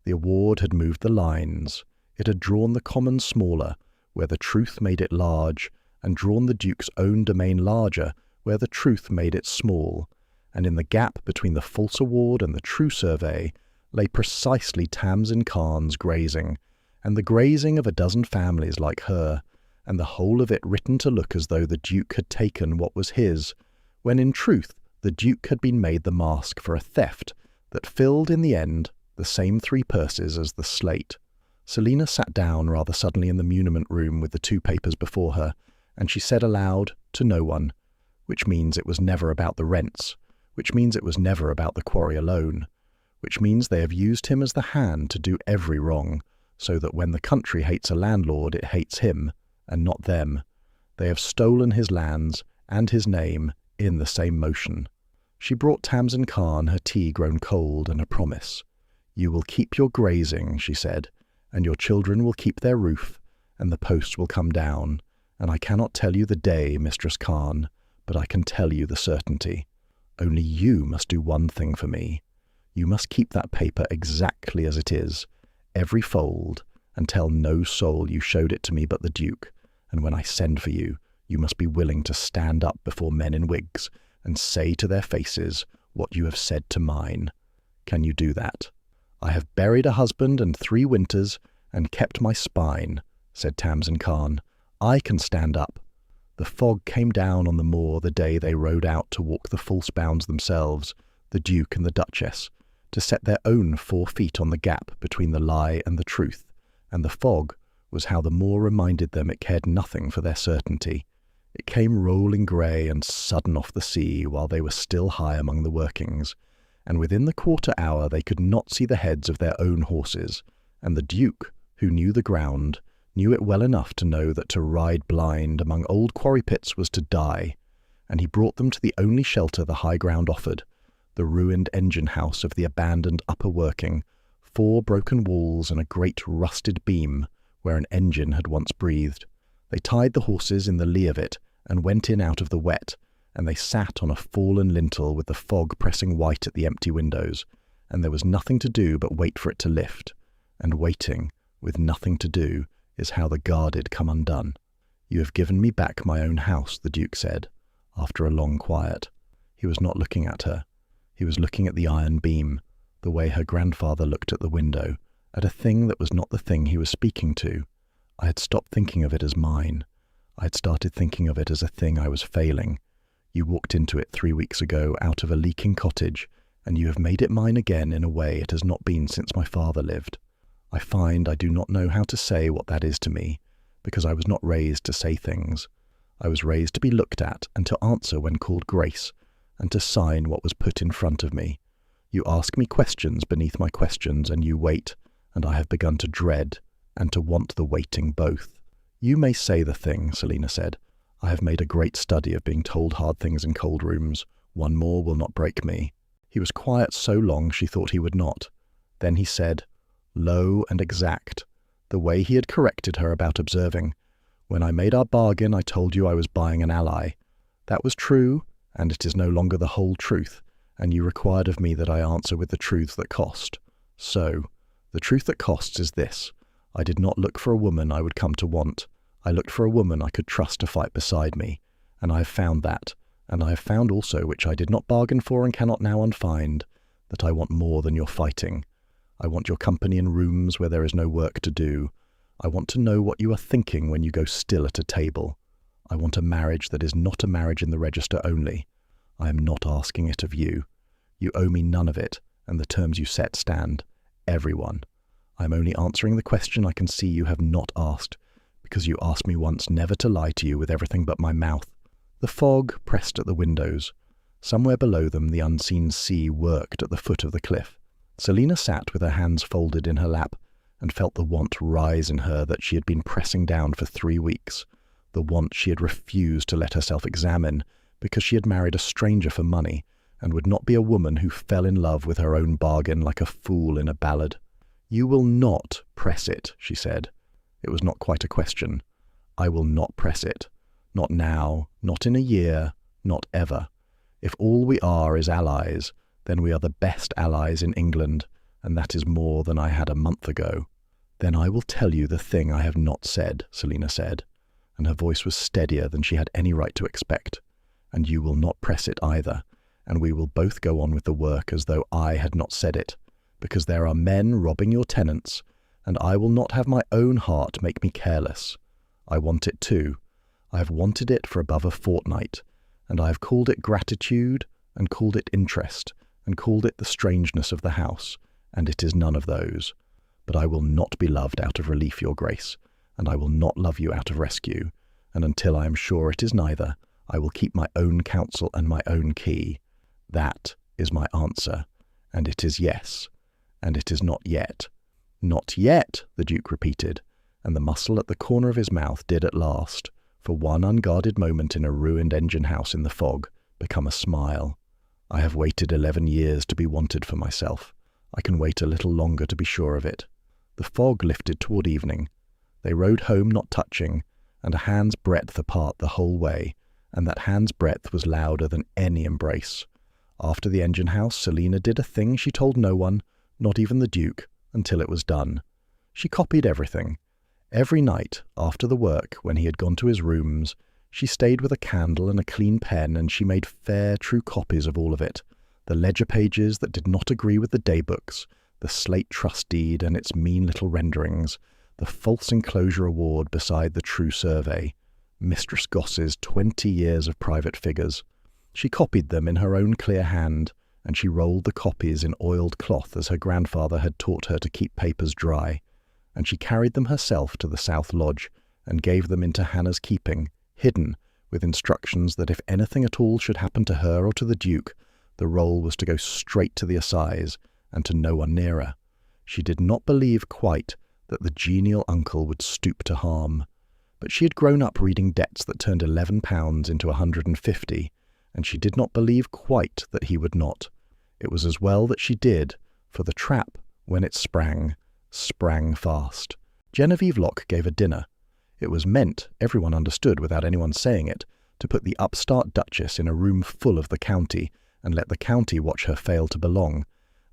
The award had moved the lines. It had drawn the common smaller, where the truth made it large, and drawn the Duke's own domain larger, where the truth made it small, and in the gap between the false award and the true survey lay precisely Tamsin Khan's grazing, and the grazing of a dozen families like her, and the whole of it written to look as though the Duke had taken what was his, when in truth the Duke had been made the mask for a theft that filled in the end the same 3 purses as the slate. Selina sat down rather suddenly in the muniment room with the two papers before her, and she said aloud, to no one, which means it was never about the rents, which means it was never about the quarry alone, which means they have used him as the hand to do every wrong, so that when the country hates a landlord it hates him, and not them. They have stolen his lands and his name in the same motion. She brought Tamsin Khan her tea grown cold and a promise. You will keep your grazing, she said, and your children will keep their roof, and the post will come down, and I cannot tell you the day, Mistress Khan, but I can tell you the certainty. Only you must do one thing for me. You must keep that paper exactly as it is, every fold, and tell no soul you showed it to me but the Duke, and when I send for you, you must be willing to stand up before men in wigs and say to their faces what you have said to mine. Can you do that? I have buried a husband and 3 winters and kept my spine, said Tamsin Khan. I can stand up. The fog came down on the moor the day they rode out to walk the false bounds themselves, the Duke and the Duchess, to set their own 4 feet on the gap between the lie and the truth, and the fog was how the moor reminded them it cared nothing for their certainty. It came rolling grey and sudden off the sea while they were still high among the workings, and within the quarter hour they could not see the heads of their own horses, and the Duke, who knew the ground, knew it well enough to know that to ride blind among old quarry pits was to die, and he brought them to the only shelter the high ground offered, the ruined engine house of the abandoned upper working, 4 broken walls and a great rusted beam where an engine had once breathed. They tied the horses in the lee of it and went in out of the wet, and they sat on a fallen lintel with the fog pressing white at the empty windows, and there was nothing to do but wait for it to lift, and waiting, with nothing to do, is how the guarded come undone. You have given me back my own house, the Duke said, after a long quiet. He was not looking at her. He was looking at the iron beam, the way her grandfather looked at the window, at a thing that was not the thing he was speaking to. I had stopped thinking of it as mine. I had started thinking of it as a thing I was failing. You walked into it 3 weeks ago out of a leaking cottage, and you have made it mine again in a way it has not been since my father lived. I find I do not know how to say what that is to me, because I was not raised to say things. I was raised to be looked at and to answer when called grace, and to sign what was put in front of me. You ask me questions beneath my questions, and you wait, and I have begun to dread and to want the waiting both. You may say the thing, Selina said. I have made a great study of being told hard things in cold rooms. One more will not break me. He was quiet so long she thought he would not. Then he said, low and exact, the way he had corrected her about observing, when I made our bargain I told you I was buying an ally. That was true, and it is no longer the whole truth, and you required of me that I answer with the truths that cost. So, the truth that costs is this. I did not look for a woman I would come to want. I looked for a woman I could trust to fight beside me, and I have found that, and I have found also, which I did not bargain for and cannot now unfind, that I want more than your fighting. I want your company in rooms where there is no work to do. I want to know what you are thinking when you go still at a table. I want a marriage that is not a marriage in the register only. I am not asking it of you. You owe me none of it, and the terms you set stand. Everyone. I am only answering the question I can see you have not asked, because you asked me once never to lie to you with everything but my mouth. The fog pressed at the windows. Somewhere below them the unseen sea worked at the foot of the cliff. Selina sat with her hands folded in her lap, and felt the want rise in her that she had been pressing down for 3 weeks, the want she had refused to let herself examine because she had married a stranger for money, and would not be a woman who fell in love with her own bargain like a fool in a ballad. You will not press it, she said. It was not quite a question. I will not press it. Not now, not in a year, not ever. If all we are is allies, then we are the best allies in England, and that is more than I had a month ago. Then I will tell you the thing I have not said, Selina said, and her voice was steadier than she had any right to expect. And you will not press it either, and we will both go on with the work as though I had not said it, because there are men robbing your tenants, and I will not have my own heart make me careless. I want it too. I have wanted it for above a fortnight, and I have called it gratitude, and called it interest, and called it the strangeness of the house, and it is none of those. but I will not be loved out of relief, your grace, and I will not love you out of rescue, and until I am sure it is neither, I will keep my own counsel and my own key. That is my answer, and it is yes, and it is not yet. Not yet, the Duke repeated, and the muscle at the corner of his mouth did at last, for one unguarded moment in a ruined engine-house in the fog, become a smile. I have waited 11 years to be wanted for myself. I can wait a little longer to be sure of it. The fog lifted toward evening. They rode home not touching, and a hand's breadth apart the whole way, and that hand's breadth was louder than any embrace. After the engine-house, Selina did a thing she told no one, not even the Duke, until it was done. She copied everything. Every night, after the work, when he had gone to his rooms, she stayed with a candle and a clean pen, and she made fair, true copies of all of it. The ledger pages that did not agree with the daybooks, the slate trust deed and its mean little renderings, the false enclosure award beside the true survey, Mistress Goss's 20 years of private figures. She copied them in her own clear hand, and she rolled the copies in oiled cloth as her grandfather had taught her to keep papers dry, and she carried them herself to the South Lodge and gave them into Hannah's keeping, hidden, with instructions that if anything at all should happen to her or to the Duke, the roll was to go straight to the assize, and to no one nearer. She did not believe quite that the genial uncle would stoop to harm, but she had grown up reading debts that turned £11 into 150, and she did not believe quite that he would not. It was as well that she did, for the trap, when it sprang fast. Genevieve Lock gave a dinner. It was meant, everyone understood without anyone saying it, to put the upstart Duchess in a room full of the county and let the county watch her fail to belong,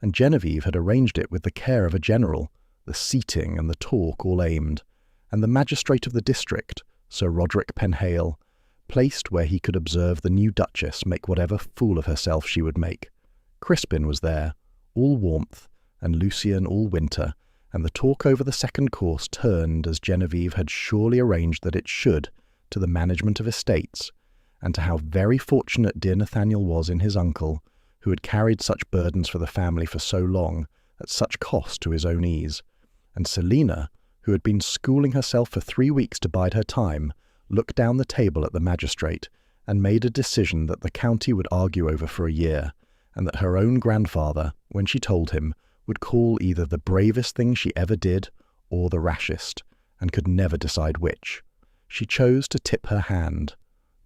and Genevieve had arranged it with the care of a general, the seating and the talk all aimed, and the magistrate of the district, Sir Roderick Penhale, placed where he could observe the new Duchess make whatever fool of herself she would make. Crispin was there, all warmth, and Lucian all winter, and the talk over the second course turned, as Genevieve had surely arranged that it should, to the management of estates, and to how very fortunate dear Nathaniel was in his uncle, who had carried such burdens for the family for so long, at such cost to his own ease. And Selina, who had been schooling herself for 3 weeks to bide her time, looked down the table at the magistrate, and made a decision that the county would argue over for a year, and that her own grandfather, when she told him, would call either the bravest thing she ever did or the rashest, and could never decide which. She chose to tip her hand,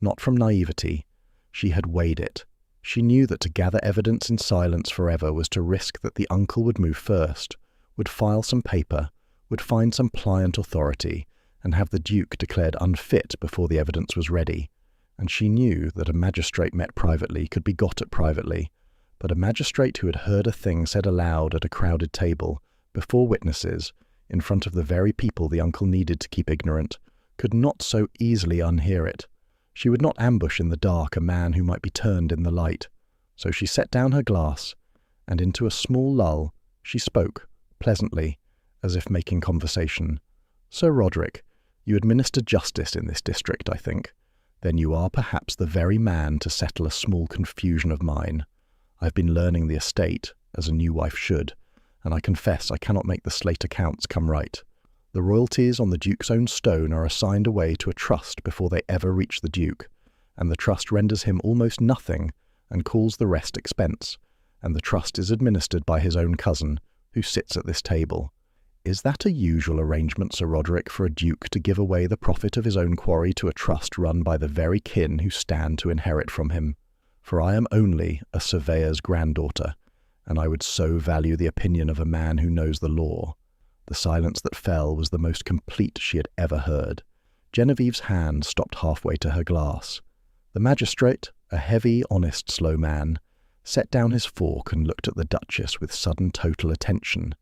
not from naivety. She had weighed it. She knew that to gather evidence in silence forever was to risk that the uncle would move first, would file some paper, would find some pliant authority, and have the Duke declared unfit before the evidence was ready. And she knew that a magistrate met privately could be got at privately, but a magistrate who had heard a thing said aloud at a crowded table, before witnesses, in front of the very people the uncle needed to keep ignorant, could not so easily unhear it. She would not ambush in the dark a man who might be turned in the light. So she set down her glass, and into a small lull she spoke, pleasantly, as if making conversation. "Sir Roderick, you administer justice in this district, I think. Then you are perhaps the very man to settle a small confusion of mine. I've been learning the estate, as a new wife should, and I confess I cannot make the slate accounts come right. The royalties on the Duke's own stone are assigned away to a trust before they ever reach the Duke, and the trust renders him almost nothing and calls the rest expense, and the trust is administered by his own cousin, who sits at this table. Is that a usual arrangement, Sir Roderick, for a Duke to give away the profit of his own quarry to a trust run by the very kin who stand to inherit from him? For I am only a surveyor's granddaughter, and I would so value the opinion of a man who knows the law." The silence that fell was the most complete she had ever heard. Genevieve's hand stopped halfway to her glass. The magistrate, a heavy, honest, slow man, set down his fork and looked at the Duchess with sudden total attention,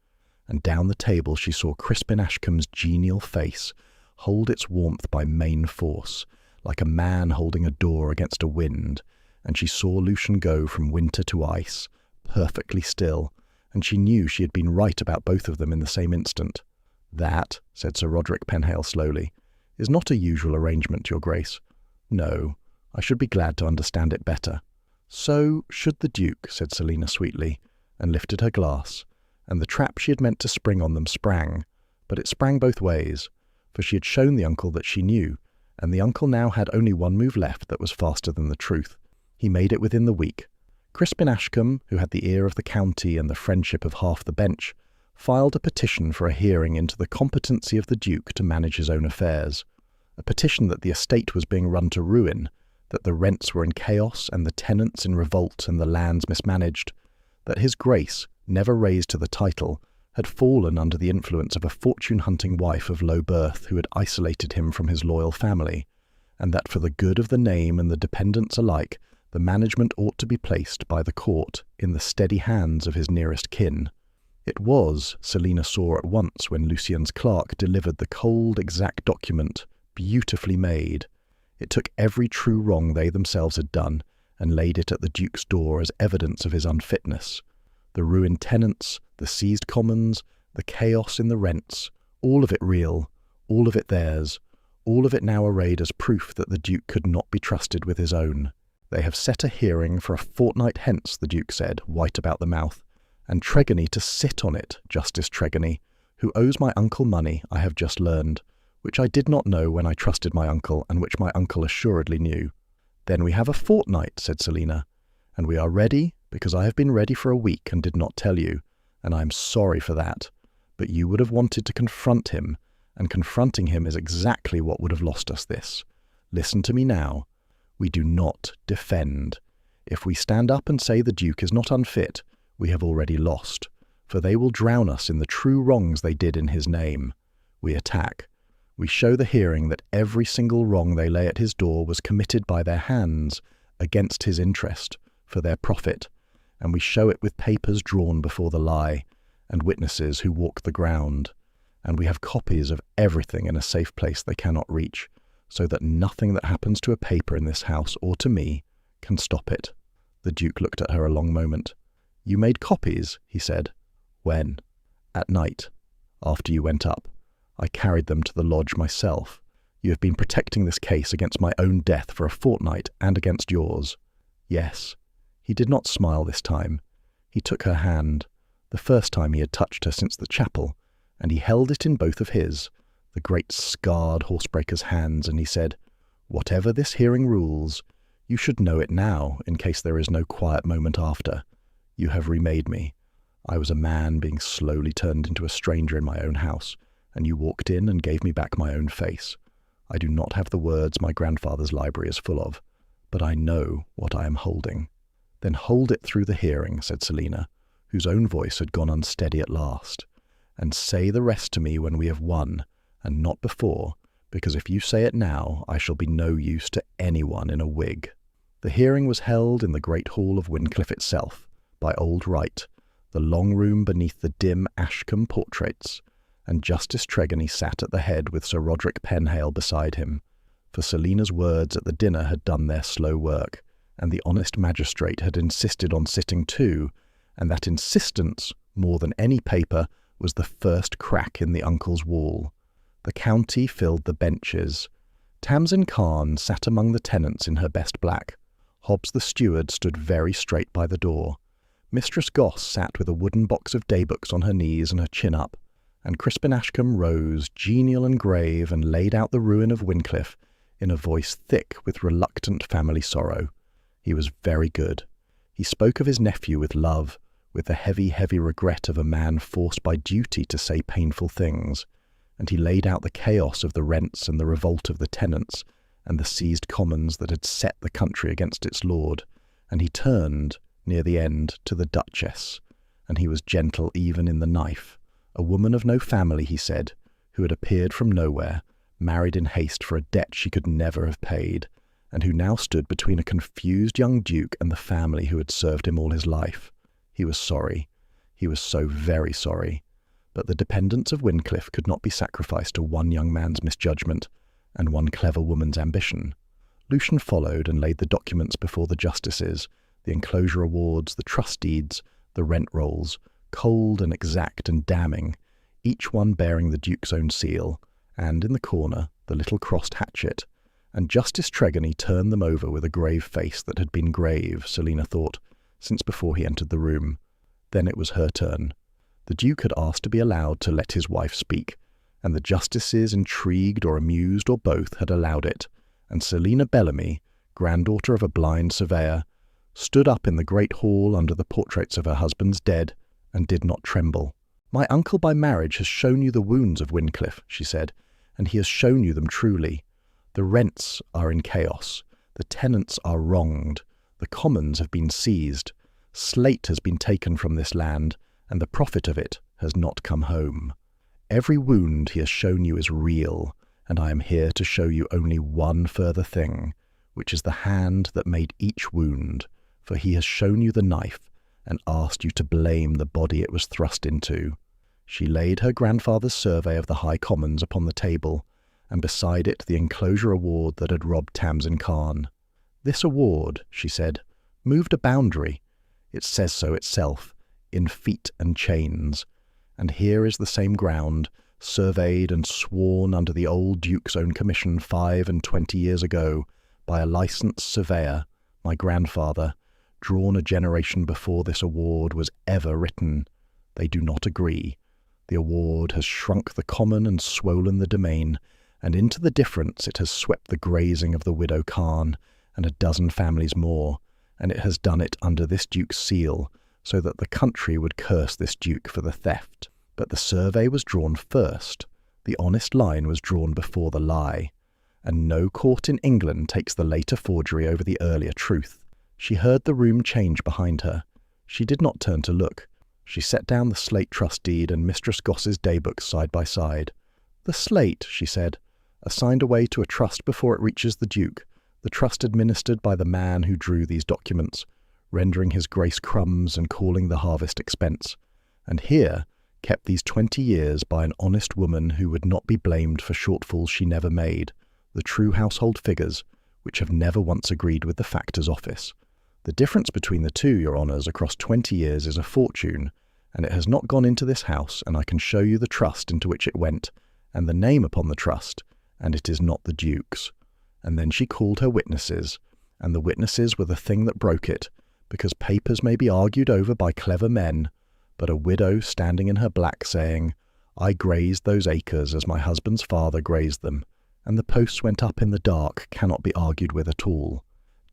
and down the table she saw Crispin Ashcombe's genial face hold its warmth by main force, like a man holding a door against a wind, and she saw Lucian go from winter to ice, perfectly still, and she knew she had been right about both of them in the same instant. "That," said Sir Roderick Penhale slowly, "is not a usual arrangement, your grace. No, I should be glad to understand it better." "So should the Duke," said Selina sweetly, and lifted her glass, and the trap she had meant to spring on them sprang, but it sprang both ways, for she had shown the uncle that she knew, and the uncle now had only one move left that was faster than the truth. He made it within the week. Crispin Ashcombe, who had the ear of the county and the friendship of half the bench, filed a petition for a hearing into the competency of the Duke to manage his own affairs, a petition that the estate was being run to ruin, that the rents were in chaos and the tenants in revolt and the lands mismanaged, that his Grace, never raised to the title, had fallen under the influence of a fortune-hunting wife of low birth who had isolated him from his loyal family, and that for the good of the name and the dependents alike, the management ought to be placed by the court in the steady hands of his nearest kin. It was, Selina saw at once when Lucien's clerk delivered the cold, exact document, beautifully made. It took every true wrong they themselves had done and laid it at the Duke's door as evidence of his unfitness. The ruined tenants, the seized commons, the chaos in the rents, all of it real, all of it theirs, all of it now arrayed as proof that the Duke could not be trusted with his own. "They have set a hearing for a fortnight hence," the Duke said, white about the mouth, "and Tregony to sit on it, Justice Tregony, who owes my uncle money, I have just learned, which I did not know when I trusted my uncle, and which my uncle assuredly knew." "Then we have a fortnight," said Selina, "and we are ready, because I have been ready for a week and did not tell you, and I am sorry for that. But you would have wanted to confront him, and confronting him is exactly what would have lost us this. Listen to me now. We do not defend. If we stand up and say the Duke is not unfit, we have already lost, for they will drown us in the true wrongs they did in his name. We attack. We show the hearing that every single wrong they lay at his door was committed by their hands, against his interest, for their profit, and we show it with papers drawn before the lie, and witnesses who walk the ground, and we have copies of everything in a safe place they cannot reach, so that nothing that happens to a paper in this house or to me can stop it." The Duke looked at her a long moment. "You made copies?" he said. "When?" "At night, after you went up. I carried them to the lodge myself. You have been protecting this case against my own death for a fortnight and against yours." "Yes." He did not smile this time. He took her hand, the first time he had touched her since the chapel, and he held it in both of his, the great scarred horsebreaker's hands, and he said, "Whatever this hearing rules, you should know it now, in case there is no quiet moment after. You have remade me. I was a man being slowly turned into a stranger in my own house, and you walked in and gave me back my own face. I do not have the words my grandfather's library is full of, but I know what I am holding." "Then hold it through the hearing," said Selina, whose own voice had gone unsteady at last, "and say the rest to me when we have won, and not before, because if you say it now, I shall be no use to anyone in a wig." The hearing was held in the great hall of Wyndcliffe itself, by old Wright, the long room beneath the dim Ashcombe portraits, and Justice Tregony sat at the head with Sir Roderick Penhale beside him, for Selina's words at the dinner had done their slow work, and the honest magistrate had insisted on sitting too, and that insistence, more than any paper, was the first crack in the uncle's wall. The county filled the benches. Tamsin Khan sat among the tenants in her best black. Hobbs the steward stood very straight by the door. Mistress Goss sat with a wooden box of daybooks on her knees and her chin up, and Crispin Ashcombe rose, genial and grave, and laid out the ruin of Wyndcliffe in a voice thick with reluctant family sorrow. He was very good. He spoke of his nephew with love, with the heavy, heavy regret of a man forced by duty to say painful things, and he laid out the chaos of the rents and the revolt of the tenants and the seized commons that had set the country against its lord, and he turned, near the end, to the Duchess, and he was gentle even in the knife, a woman of no family, he said, who had appeared from nowhere, married in haste for a debt she could never have paid, and who now stood between a confused young duke and the family who had served him all his life. He was sorry. He was so very sorry. But the dependents of Wyndcliffe could not be sacrificed to one young man's misjudgment and one clever woman's ambition. Lucian followed and laid the documents before the justices, the enclosure awards, the trust deeds, the rent rolls, cold and exact and damning, each one bearing the Duke's own seal, and in the corner the little crossed hatchet, and Justice Tregony turned them over with a grave face that had been grave, Selina thought, since before he entered the room. Then it was her turn. The Duke had asked to be allowed to let his wife speak, and the justices, intrigued or amused or both, had allowed it, and Selina Bellamy, granddaughter of a blind surveyor, stood up in the great hall under the portraits of her husband's dead, and did not tremble. "My uncle by marriage has shown you the wounds of Wyndcliffe," she said, "and he has shown you them truly. The rents are in chaos, the tenants are wronged, the commons have been seized, slate has been taken from this land, and the profit of it has not come home. Every wound he has shown you is real, and I am here to show you only one further thing, which is the hand that made each wound, for he has shown you the knife and asked you to blame the body it was thrust into." She laid her grandfather's survey of the High Commons upon the table, and beside it the enclosure award that had robbed Tamsin Khan. "This award," she said, "moved a boundary. It says so itself, in feet and chains. And here is the same ground, surveyed and sworn under the old Duke's own commission 25 years ago, by a licensed surveyor, my grandfather, drawn a generation before this award was ever written. They do not agree. The award has shrunk the common and swollen the domain, and into the difference it has swept the grazing of the widow Khan and a dozen families more, and it has done it under this Duke's seal, so that the country would curse this Duke for the theft. But the survey was drawn first. The honest line was drawn before the lie, and no court in England takes the later forgery over the earlier truth." She heard the room change behind her. She did not turn to look. She set down the slate trust deed and Mistress Goss's daybooks side by side. "The slate," she said, "assigned away to a trust before it reaches the Duke, the trust administered by the man who drew these documents, rendering his grace crumbs and calling the harvest expense, and here kept these 20 years by an honest woman who would not be blamed for shortfalls she never made, the true household figures, which have never once agreed with the factor's office. The difference between the two, your honours, across 20 years is a fortune, and it has not gone into this house, and I can show you the trust into which it went, and the name upon the trust, and it is not the Duke's." And then she called her witnesses, and the witnesses were the thing that broke it, because papers may be argued over by clever men, but a widow standing in her black saying, "I grazed those acres as my husband's father grazed them, and the posts went up in the dark," cannot be argued with at all.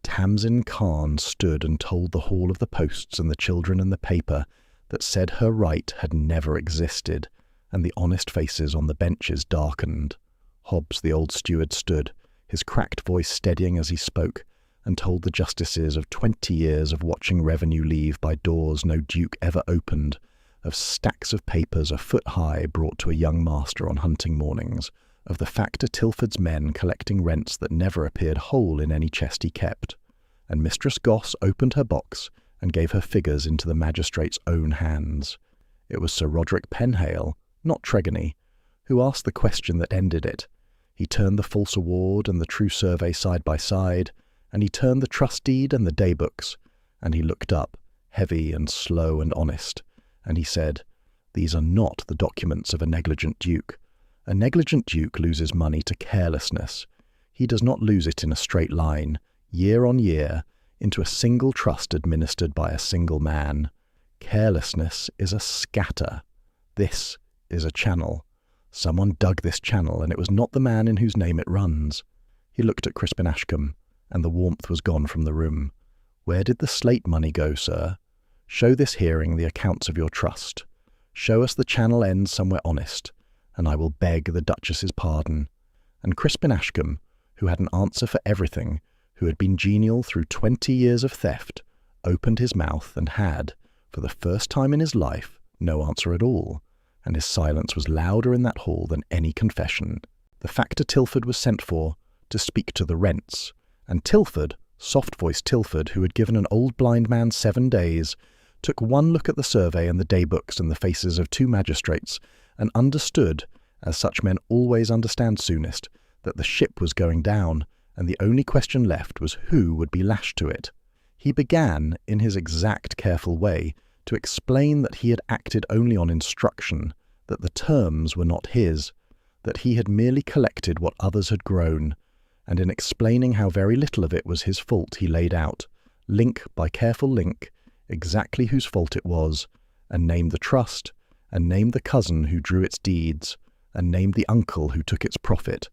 Tamsin Khan stood and told the hall of the posts and the children and the paper that said her right had never existed, and the honest faces on the benches darkened. Hobbs, the old steward, stood, his cracked voice steadying as he spoke, and told the justices of 20 years of watching revenue leave by doors no Duke ever opened, of stacks of papers a foot high brought to a young master on hunting mornings, of the factor Tilford's men collecting rents that never appeared whole in any chest he kept. And Mistress Goss opened her box and gave her figures into the magistrate's own hands. It was Sir Roderick Penhale, not Tregony, who asked the question that ended it. He turned the false award and the true survey side by side, and he turned the trust deed and the daybooks, and he looked up, heavy and slow and honest, and he said, "These are not the documents of a negligent Duke. A negligent Duke loses money to carelessness. He does not lose it in a straight line, year on year, into a single trust administered by a single man. Carelessness is a scatter. This is a channel. Someone dug this channel, and it was not the man in whose name it runs." He looked at Crispin Ashcombe, and the warmth was gone from the room. "Where did the slate money go, sir? Show this hearing the accounts of your trust. Show us the channel ends somewhere honest, and I will beg the Duchess's pardon." And Crispin Ashcombe, who had an answer for everything, who had been genial through 20 years of theft, opened his mouth and had, for the first time in his life, no answer at all, and his silence was louder in that hall than any confession. The factor Tilford was sent for to speak to the rents, and Tilford, soft-voiced Tilford, who had given an old blind man 7 days, took one look at the survey and the daybooks and the faces of 2 magistrates, and understood, as such men always understand soonest, that the ship was going down, and the only question left was who would be lashed to it. He began, in his exact, careful way, to explain that he had acted only on instruction, that the terms were not his, that he had merely collected what others had grown, and in explaining how very little of it was his fault he laid out, link by careful link, exactly whose fault it was, and named the trust, and named the cousin who drew its deeds, and named the uncle who took its profit,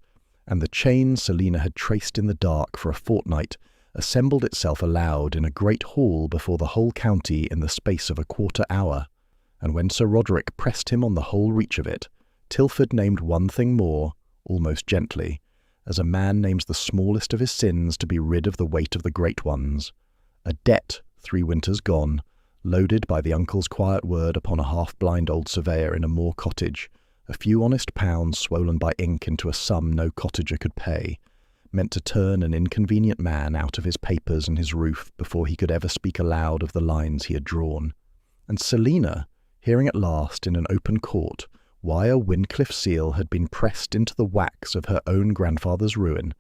and the chain Selina had traced in the dark for a fortnight assembled itself aloud in a great hall before the whole county in the space of a quarter hour. And when Sir Roderick pressed him on the whole reach of it, Tilford named one thing more, almost gently, as a man names the smallest of his sins to be rid of the weight of the great ones. A debt, 3 winters gone, loaded by the uncle's quiet word upon a half-blind old surveyor in a moor cottage, a few honest pounds swollen by ink into a sum no cottager could pay, meant to turn an inconvenient man out of his papers and his roof before he could ever speak aloud of the lines he had drawn. And Selina, hearing at last in an open court why a Wyndcliffe seal had been pressed into the wax of her own grandfather's ruin,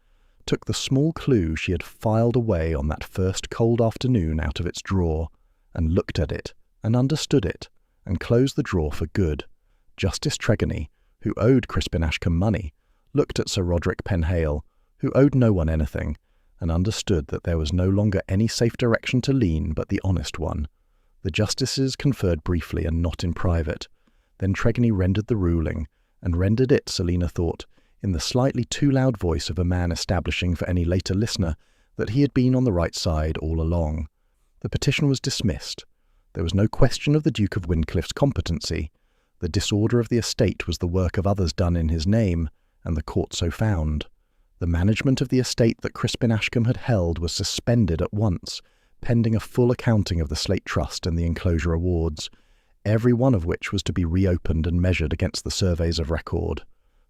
took the small clue she had filed away on that first cold afternoon out of its drawer, and looked at it, and understood it, and closed the drawer for good. Justice Tregony, who owed Crispin Ashcombe money, looked at Sir Roderick Penhale, who owed no one anything, and understood that there was no longer any safe direction to lean but the honest one. The justices conferred briefly and not in private. Then Tregony rendered the ruling, and rendered it, Selina thought, in the slightly too loud voice of a man establishing for any later listener that he had been on the right side all along. The petition was dismissed. There was no question of the Duke of Wyndcliffe's competency. The disorder of the estate was the work of others done in his name, and the court so found. The management of the estate that Crispin Ashcombe had held was suspended at once, pending a full accounting of the Slate Trust and the enclosure awards, every one of which was to be reopened and measured against the surveys of record.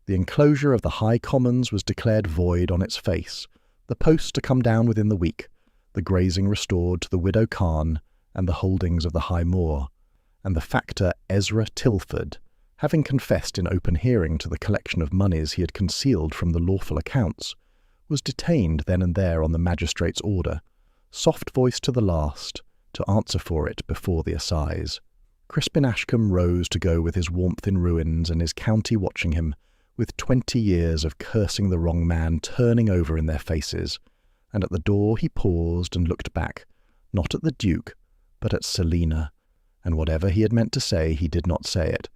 The enclosure of the High Commons was declared void on its face, the posts to come down within the week, the grazing restored to the Widow Khan and the holdings of the High Moor, and the factor Ezra Tilford, having confessed in open hearing to the collection of moneys he had concealed from the lawful accounts, was detained then and there on the magistrate's order, soft-voiced to the last, to answer for it before the assize. Crispin Ashcombe rose to go with his warmth in ruins and his county watching him, with 20 years of cursing the wrong man turning over in their faces, and at the door he paused and looked back, not at the Duke, but at Selina, and whatever he had meant to say he did not say it,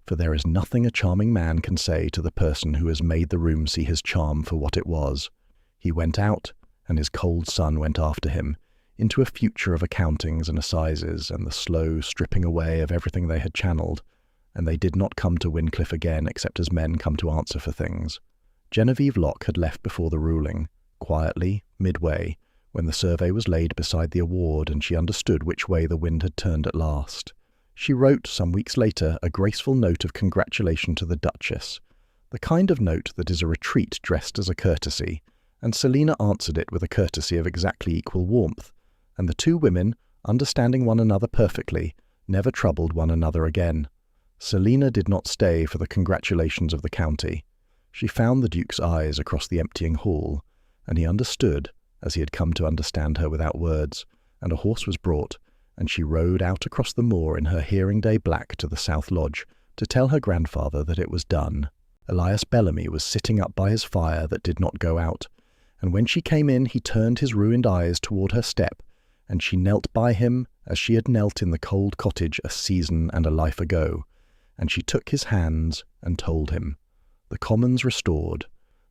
for there is nothing a charming man can say to the person who has made the room see his charm for what it was. He went out, and his cold son went after him, into a future of accountings and assizes and the slow stripping away of everything they had channelled, and they did not come to Wyndcliffe again except as men come to answer for things. Genevieve Locke had left before the ruling, quietly, midway, when the survey was laid beside the award and she understood which way the wind had turned at last. She wrote, some weeks later, a graceful note of congratulation to the Duchess, the kind of note that is a retreat dressed as a courtesy, and Selina answered it with a courtesy of exactly equal warmth, and the two women, understanding one another perfectly, never troubled one another again. Selina did not stay for the congratulations of the county. She found the Duke's eyes across the emptying hall, and he understood, as he had come to understand her without words, and a horse was brought, and she rode out across the moor in her hearing-day black to the South Lodge to tell her grandfather that it was done. Elias Bellamy was sitting up by his fire that did not go out, and when she came in he turned his ruined eyes toward her step, and she knelt by him as she had knelt in the cold cottage a season and a life ago, and she took his hands and told him. The Commons restored,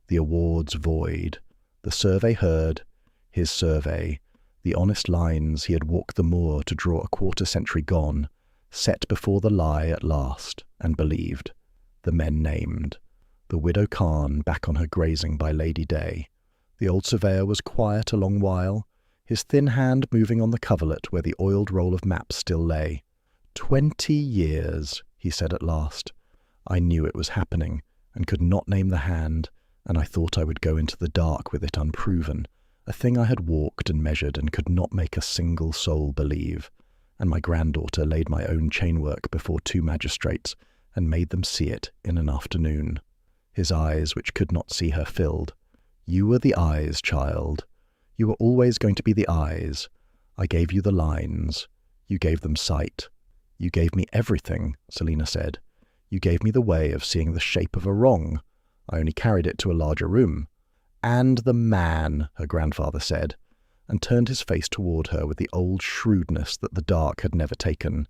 the awards void, the survey heard, his survey, the honest lines he had walked the moor to draw a quarter-century gone, set before the lie at last, and believed, the men named, the Widow Khan back on her grazing by Lady Day. The old surveyor was quiet a long while, his thin hand moving on the coverlet where the oiled roll of maps still lay. 20 years, he said at last. I knew it was happening, and could not name the hand, and I thought I would go into the dark with it unproven, a thing I had walked and measured and could not make a single soul believe. And my granddaughter laid my own chainwork before 2 magistrates, and made them see it in an afternoon. His eyes, which could not see her, filled. You were the eyes, child. You were always going to be the eyes. I gave you the lines. You gave them sight. You gave me everything, Selina said. You gave me the way of seeing the shape of a wrong. I only carried it to a larger room. And the man, her grandfather said, and turned his face toward her with the old shrewdness that the dark had never taken.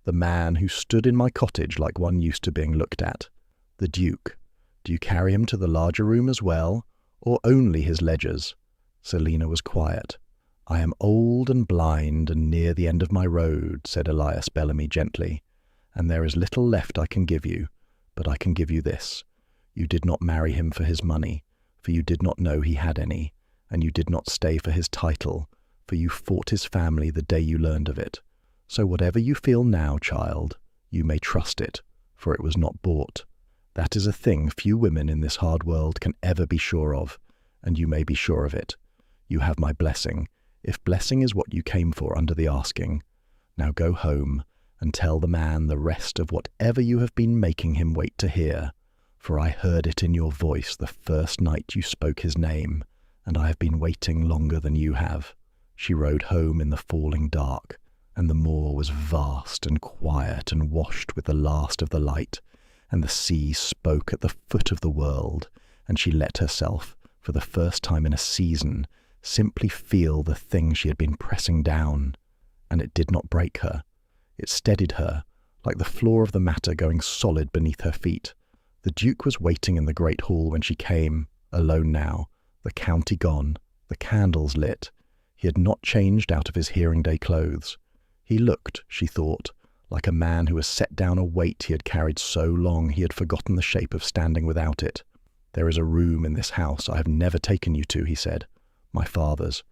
The man who stood in my cottage like one used to being looked at. The Duke. Do you carry him to the larger room as well, or only his ledgers?" Selina was quiet. "I am old and blind and near the end of my road," said Elias Bellamy gently, "and there is little left I can give you, but I can give you this. You did not marry him for his money, for you did not know he had any, and you did not stay for his title, for you fought his family the day you learned of it. So whatever you feel now, child, you may trust it, for it was not bought. That is a thing few women in this hard world can ever be sure of, and you may be sure of it. You have my blessing, if blessing is what you came for under the asking. Now go home and tell the man the rest of whatever you have been making him wait to hear, for I heard it in your voice the first night you spoke his name, and I have been waiting longer than you have." She rode home in the falling dark, and the moor was vast and quiet and washed with the last of the light, and the sea spoke at the foot of the world, and she let herself, for the first time in a season, simply feel the thing she had been pressing down, and it did not break her. It steadied her, like the floor of the matter going solid beneath her feet. The Duke was waiting in the great hall when she came, alone now, the county gone, the candles lit. He had not changed out of his hearing-day clothes. He looked, she thought, like a man who has set down a weight he had carried so long he had forgotten the shape of standing without it. "There is a room in this house I have never taken you to," he said. "My father's,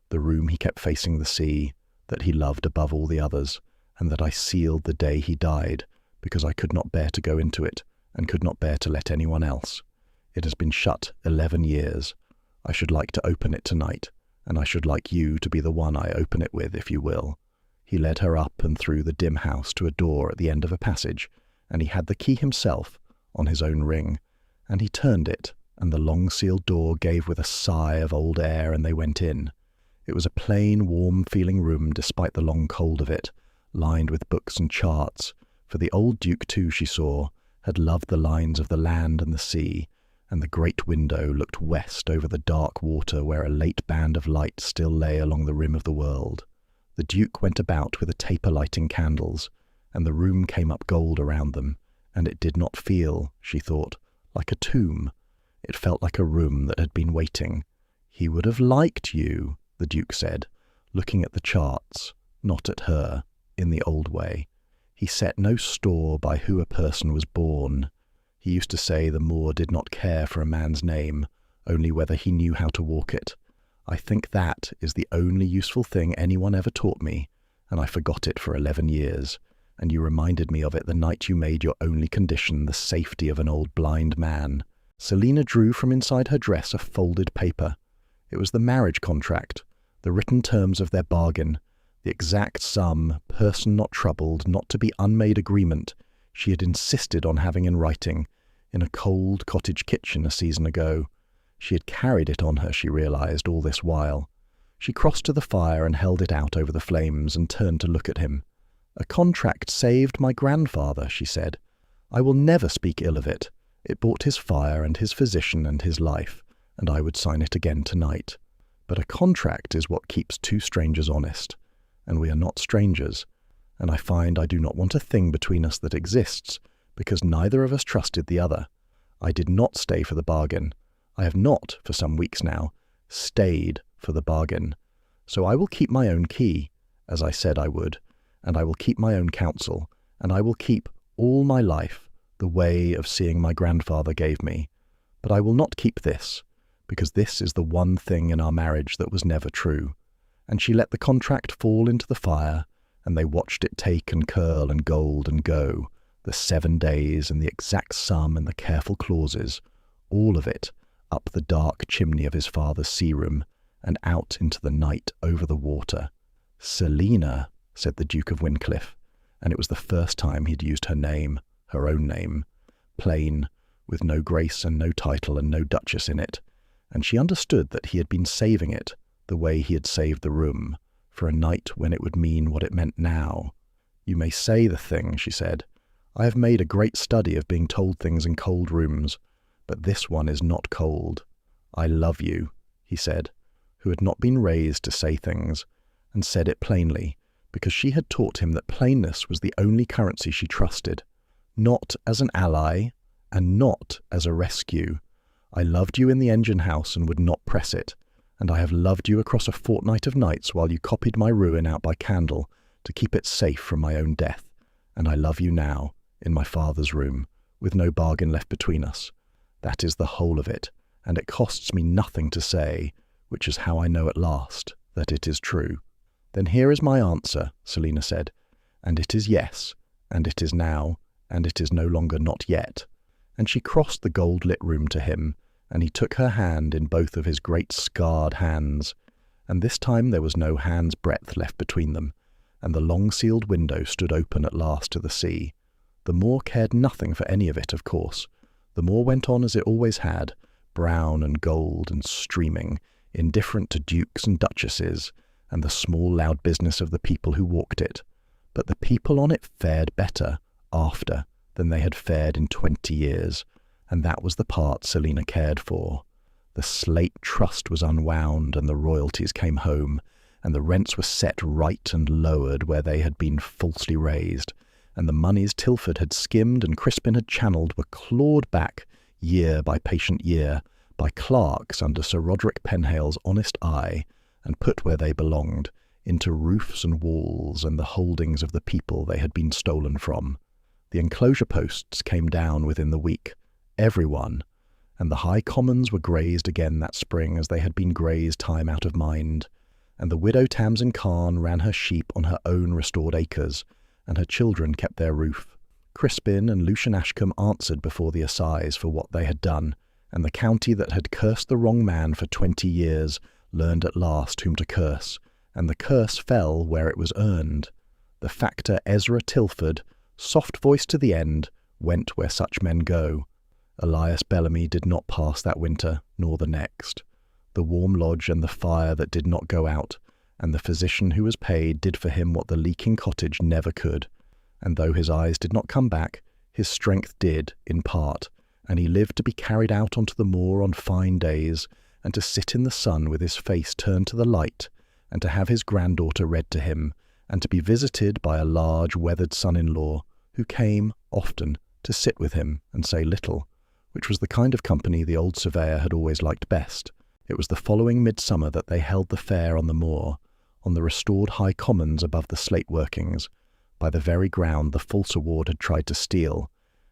the room he kept facing the sea, that he loved above all the others, and that I sealed the day he died, because I could not bear to go into it, and could not bear to let anyone else. It has been shut 11 years. I should like to open it tonight, and I should like you to be the one I open it with, if you will." He led her up and through the dim house to a door at the end of a passage, and he had the key himself, on his own ring, and he turned it, and the long-sealed door gave with a sigh of old air, and they went in. It was a plain, warm-feeling room despite the long cold of it, lined with books and charts, for the old Duke, too, she saw, had loved the lines of the land and the sea, and the great window looked west over the dark water where a late band of light still lay along the rim of the world. The Duke went about with a taper lighting candles, and the room came up gold around them, and it did not feel, she thought, like a tomb. It felt like a room that had been waiting. "He would have liked you," the Duke said, looking at the charts, not at her, in the old way. He set no store by who a person was born. He used to say the moor did not care for a man's name, only whether he knew how to walk it. I think that is the only useful thing anyone ever taught me, and I forgot it for 11 years, and you reminded me of it the night you made your only condition the safety of an old blind man. Selina drew from inside her dress a folded paper. It was the marriage contract, the written terms of their bargain, the exact sum, person not troubled, not to be unmade agreement, she had insisted on having in writing, in a cold cottage kitchen a season ago. She had carried it on her, she realized, all this while. She crossed to the fire and held it out over the flames and turned to look at him. "A contract saved my grandfather," she said. "I will never speak ill of it. It bought his fire and his physician and his life, and I would sign it again tonight. But a contract is what keeps two strangers honest, and we are not strangers, and I find I do not want a thing between us that exists, because neither of us trusted the other. I did not stay for the bargain. I have not, for some weeks now, stayed for the bargain. So I will keep my own key, as I said I would, and I will keep my own counsel, and I will keep all my life the way of seeing my grandfather gave me. But I will not keep this, because this is the one thing in our marriage that was never true." And she let the contract fall into the fire, and they watched it take and curl and gold and go, the 7 days and the exact sum and the careful clauses, all of it, up the dark chimney of his father's sea-room, and out into the night over the water. "Selina," said the Duke of Wyndcliffe, and it was the first time he'd used her name, her own name, plain, with no grace and no title and no duchess in it, and she understood that he had been saving it, the way he had saved the room, for a night when it would mean what it meant now. "You may say the thing," she said. "I have made a great study of being told things in cold rooms, but this one is not cold. I love you," he said, who had not been raised to say things, and said it plainly, because she had taught him that plainness was the only currency she trusted, not as an ally and not as a rescue. I loved you in the engine house and would not press it, and I have loved you across a fortnight of nights while you copied my ruin out by candle to keep it safe from my own death, and I love you now, in my father's room, with no bargain left between us. That is the whole of it, and it costs me nothing to say, which is how I know at last that it is true." "Then here is my answer," Selina said, "and it is yes, and it is now, and it is no longer not yet." And she crossed the gold-lit room to him, and he took her hand in both of his great scarred hands, and this time there was no hand's breadth left between them, and the long-sealed window stood open at last to the sea. The moor cared nothing for any of it, of course. The moor went on as it always had, brown and gold and streaming, indifferent to dukes and duchesses, and the small loud business of the people who walked it. But the people on it fared better, after, than they had fared in 20 years, and that was the part Selina cared for. The slate trust was unwound, and the royalties came home, and the rents were set right and lowered where they had been falsely raised, and the moneys Tilford had skimmed and Crispin had channelled were clawed back, year by patient year, by clerks under Sir Roderick Penhale's honest eye, and put where they belonged, into roofs and walls and the holdings of the people they had been stolen from. The enclosure posts came down within the week, every one, and the high commons were grazed again that spring as they had been grazed time out of mind, and the widow Tamsin Khan ran her sheep on her own restored acres, and her children kept their roof. Crispin and Lucian Ashcombe answered before the assize for what they had done, and the county that had cursed the wrong man for 20 years learned at last whom to curse, and the curse fell where it was earned. The factor Ezra Tilford, soft-voiced to the end, went where such men go. Elias Bellamy did not pass that winter, nor the next. The warm lodge and the fire that did not go out, and the physician who was paid did for him what the leaking cottage never could, and though his eyes did not come back, his strength did, in part, and he lived to be carried out onto the moor on fine days, and to sit in the sun with his face turned to the light, and to have his granddaughter read to him, and to be visited by a large weathered son-in-law, who came, often, to sit with him and say little, which was the kind of company the old surveyor had always liked best. It was the following midsummer that they held the fair on the moor, on the restored high commons above the slate workings, by the very ground the false award had tried to steal,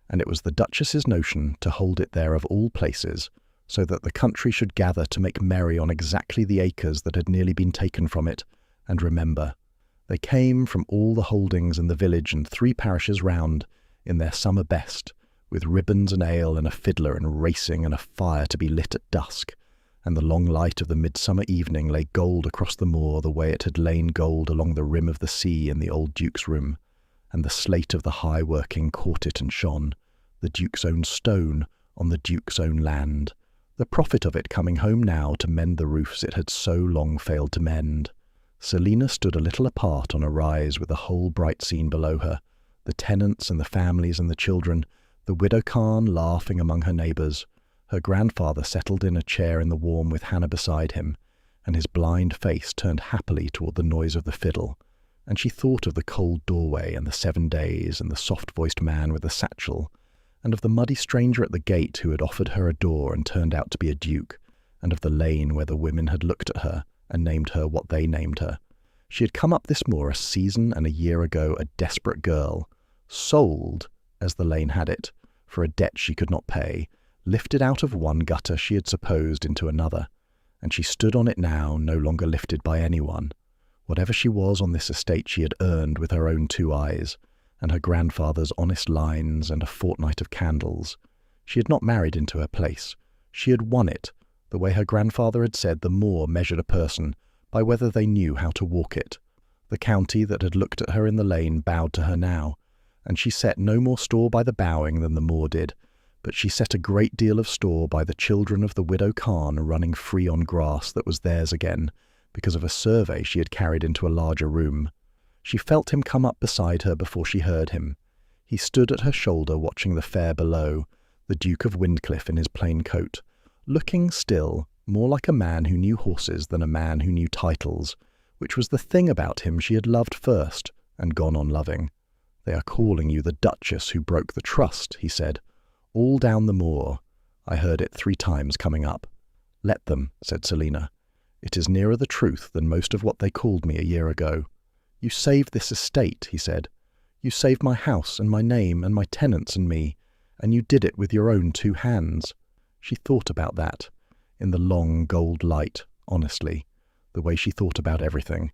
and it was the Duchess's notion to hold it there of all places, so that the country should gather to make merry on exactly the acres that had nearly been taken from it, and remember. They came from all the holdings in the village and 3 parishes round, in their summer best, with ribbons and ale and a fiddler and racing and a fire to be lit at dusk, and the long light of the midsummer evening lay gold across the moor the way it had lain gold along the rim of the sea in the old Duke's room, and the slate of the high working caught it and shone, the Duke's own stone on the Duke's own land, the profit of it coming home now to mend the roofs it had so long failed to mend. Selina stood a little apart on a rise with the whole bright scene below her, the tenants and the families and the children, the widow Khan laughing among her neighbours, her grandfather settled in a chair in the warm with Hannah beside him, and his blind face turned happily toward the noise of the fiddle, and she thought of the cold doorway and the 7 days and the soft-voiced man with the satchel, and of the muddy stranger at the gate who had offered her a door and turned out to be a duke, and of the lane where the women had looked at her and named her what they named her. She had come up this moor a season and a year ago a desperate girl, sold, as the lane had it, for a debt she could not pay, lifted out of one gutter she had supposed into another, and she stood on it now, no longer lifted by anyone. Whatever she was on this estate she had earned with her own 2 eyes, and her grandfather's honest lines and a fortnight of candles. She had not married into her place. She had won it, the way her grandfather had said the moor measured a person by whether they knew how to walk it. The county that had looked at her in the lane bowed to her now, and she set no more store by the bowing than the moor did, but she set a great deal of store by the children of the widow Khan running free on grass that was theirs again, because of a survey she had carried into a larger room. She felt him come up beside her before she heard him. He stood at her shoulder watching the fair below, the Duke of Wyndcliffe in his plain coat, looking still more like a man who knew horses than a man who knew titles, which was the thing about him she had loved first and gone on loving. "They are calling you the Duchess who broke the trust," he said, "all down the moor. I heard it 3 times coming up." "Let them," said Selina. "It is nearer the truth than most of what they called me a year ago." "You saved this estate," he said. "You saved my house and my name and my tenants and me, and you did it with your own 2 hands." She thought about that, in the long gold light, honestly, the way she thought about everything.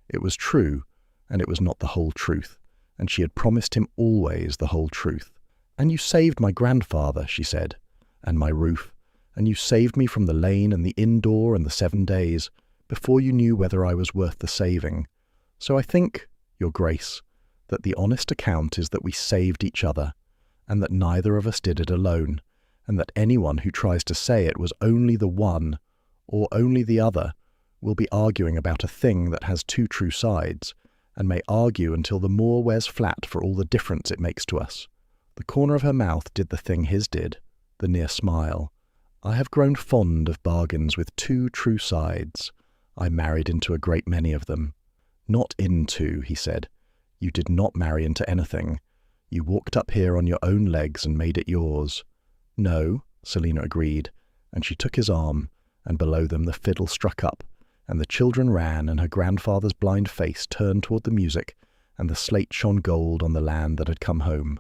It was true, and it was not the whole truth, and she had promised him always the whole truth. "And you saved my grandfather," she said, "and my roof, and you saved me from the lane and the indoor and the 7 days, before you knew whether I was worth the saving. So I think, Your Grace, that the honest account is that we saved each other, and that neither of us did it alone, and that anyone who tries to say it was only the one, or only the other, will be arguing about a thing that has 2 true sides, and may argue until the moor wears flat for all the difference it makes to us." The corner of her mouth did the thing his did, the near smile. "I have grown fond of bargains with 2 true sides. I married into a great many of them." "Not into," he said. "You did not marry into anything. You walked up here on your own legs and made it yours." "No," Selina agreed, and she took his arm, and below them the fiddle struck up, and the children ran, and her grandfather's blind face turned toward the music, and the slate shone gold on the land that had come home.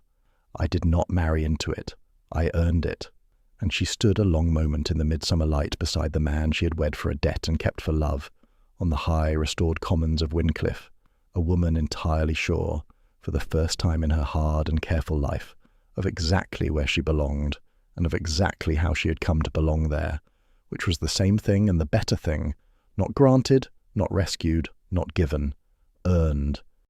"I did not marry into it. I earned it." And she stood a long moment in the midsummer light beside the man she had wed for a debt and kept for love, on the high, restored commons of Wyndcliffe, a woman entirely sure, for the first time in her hard and careful life, of exactly where she belonged, and of exactly how she had come to belong there, which was the same thing and the better thing, not granted, not rescued, not given, earned,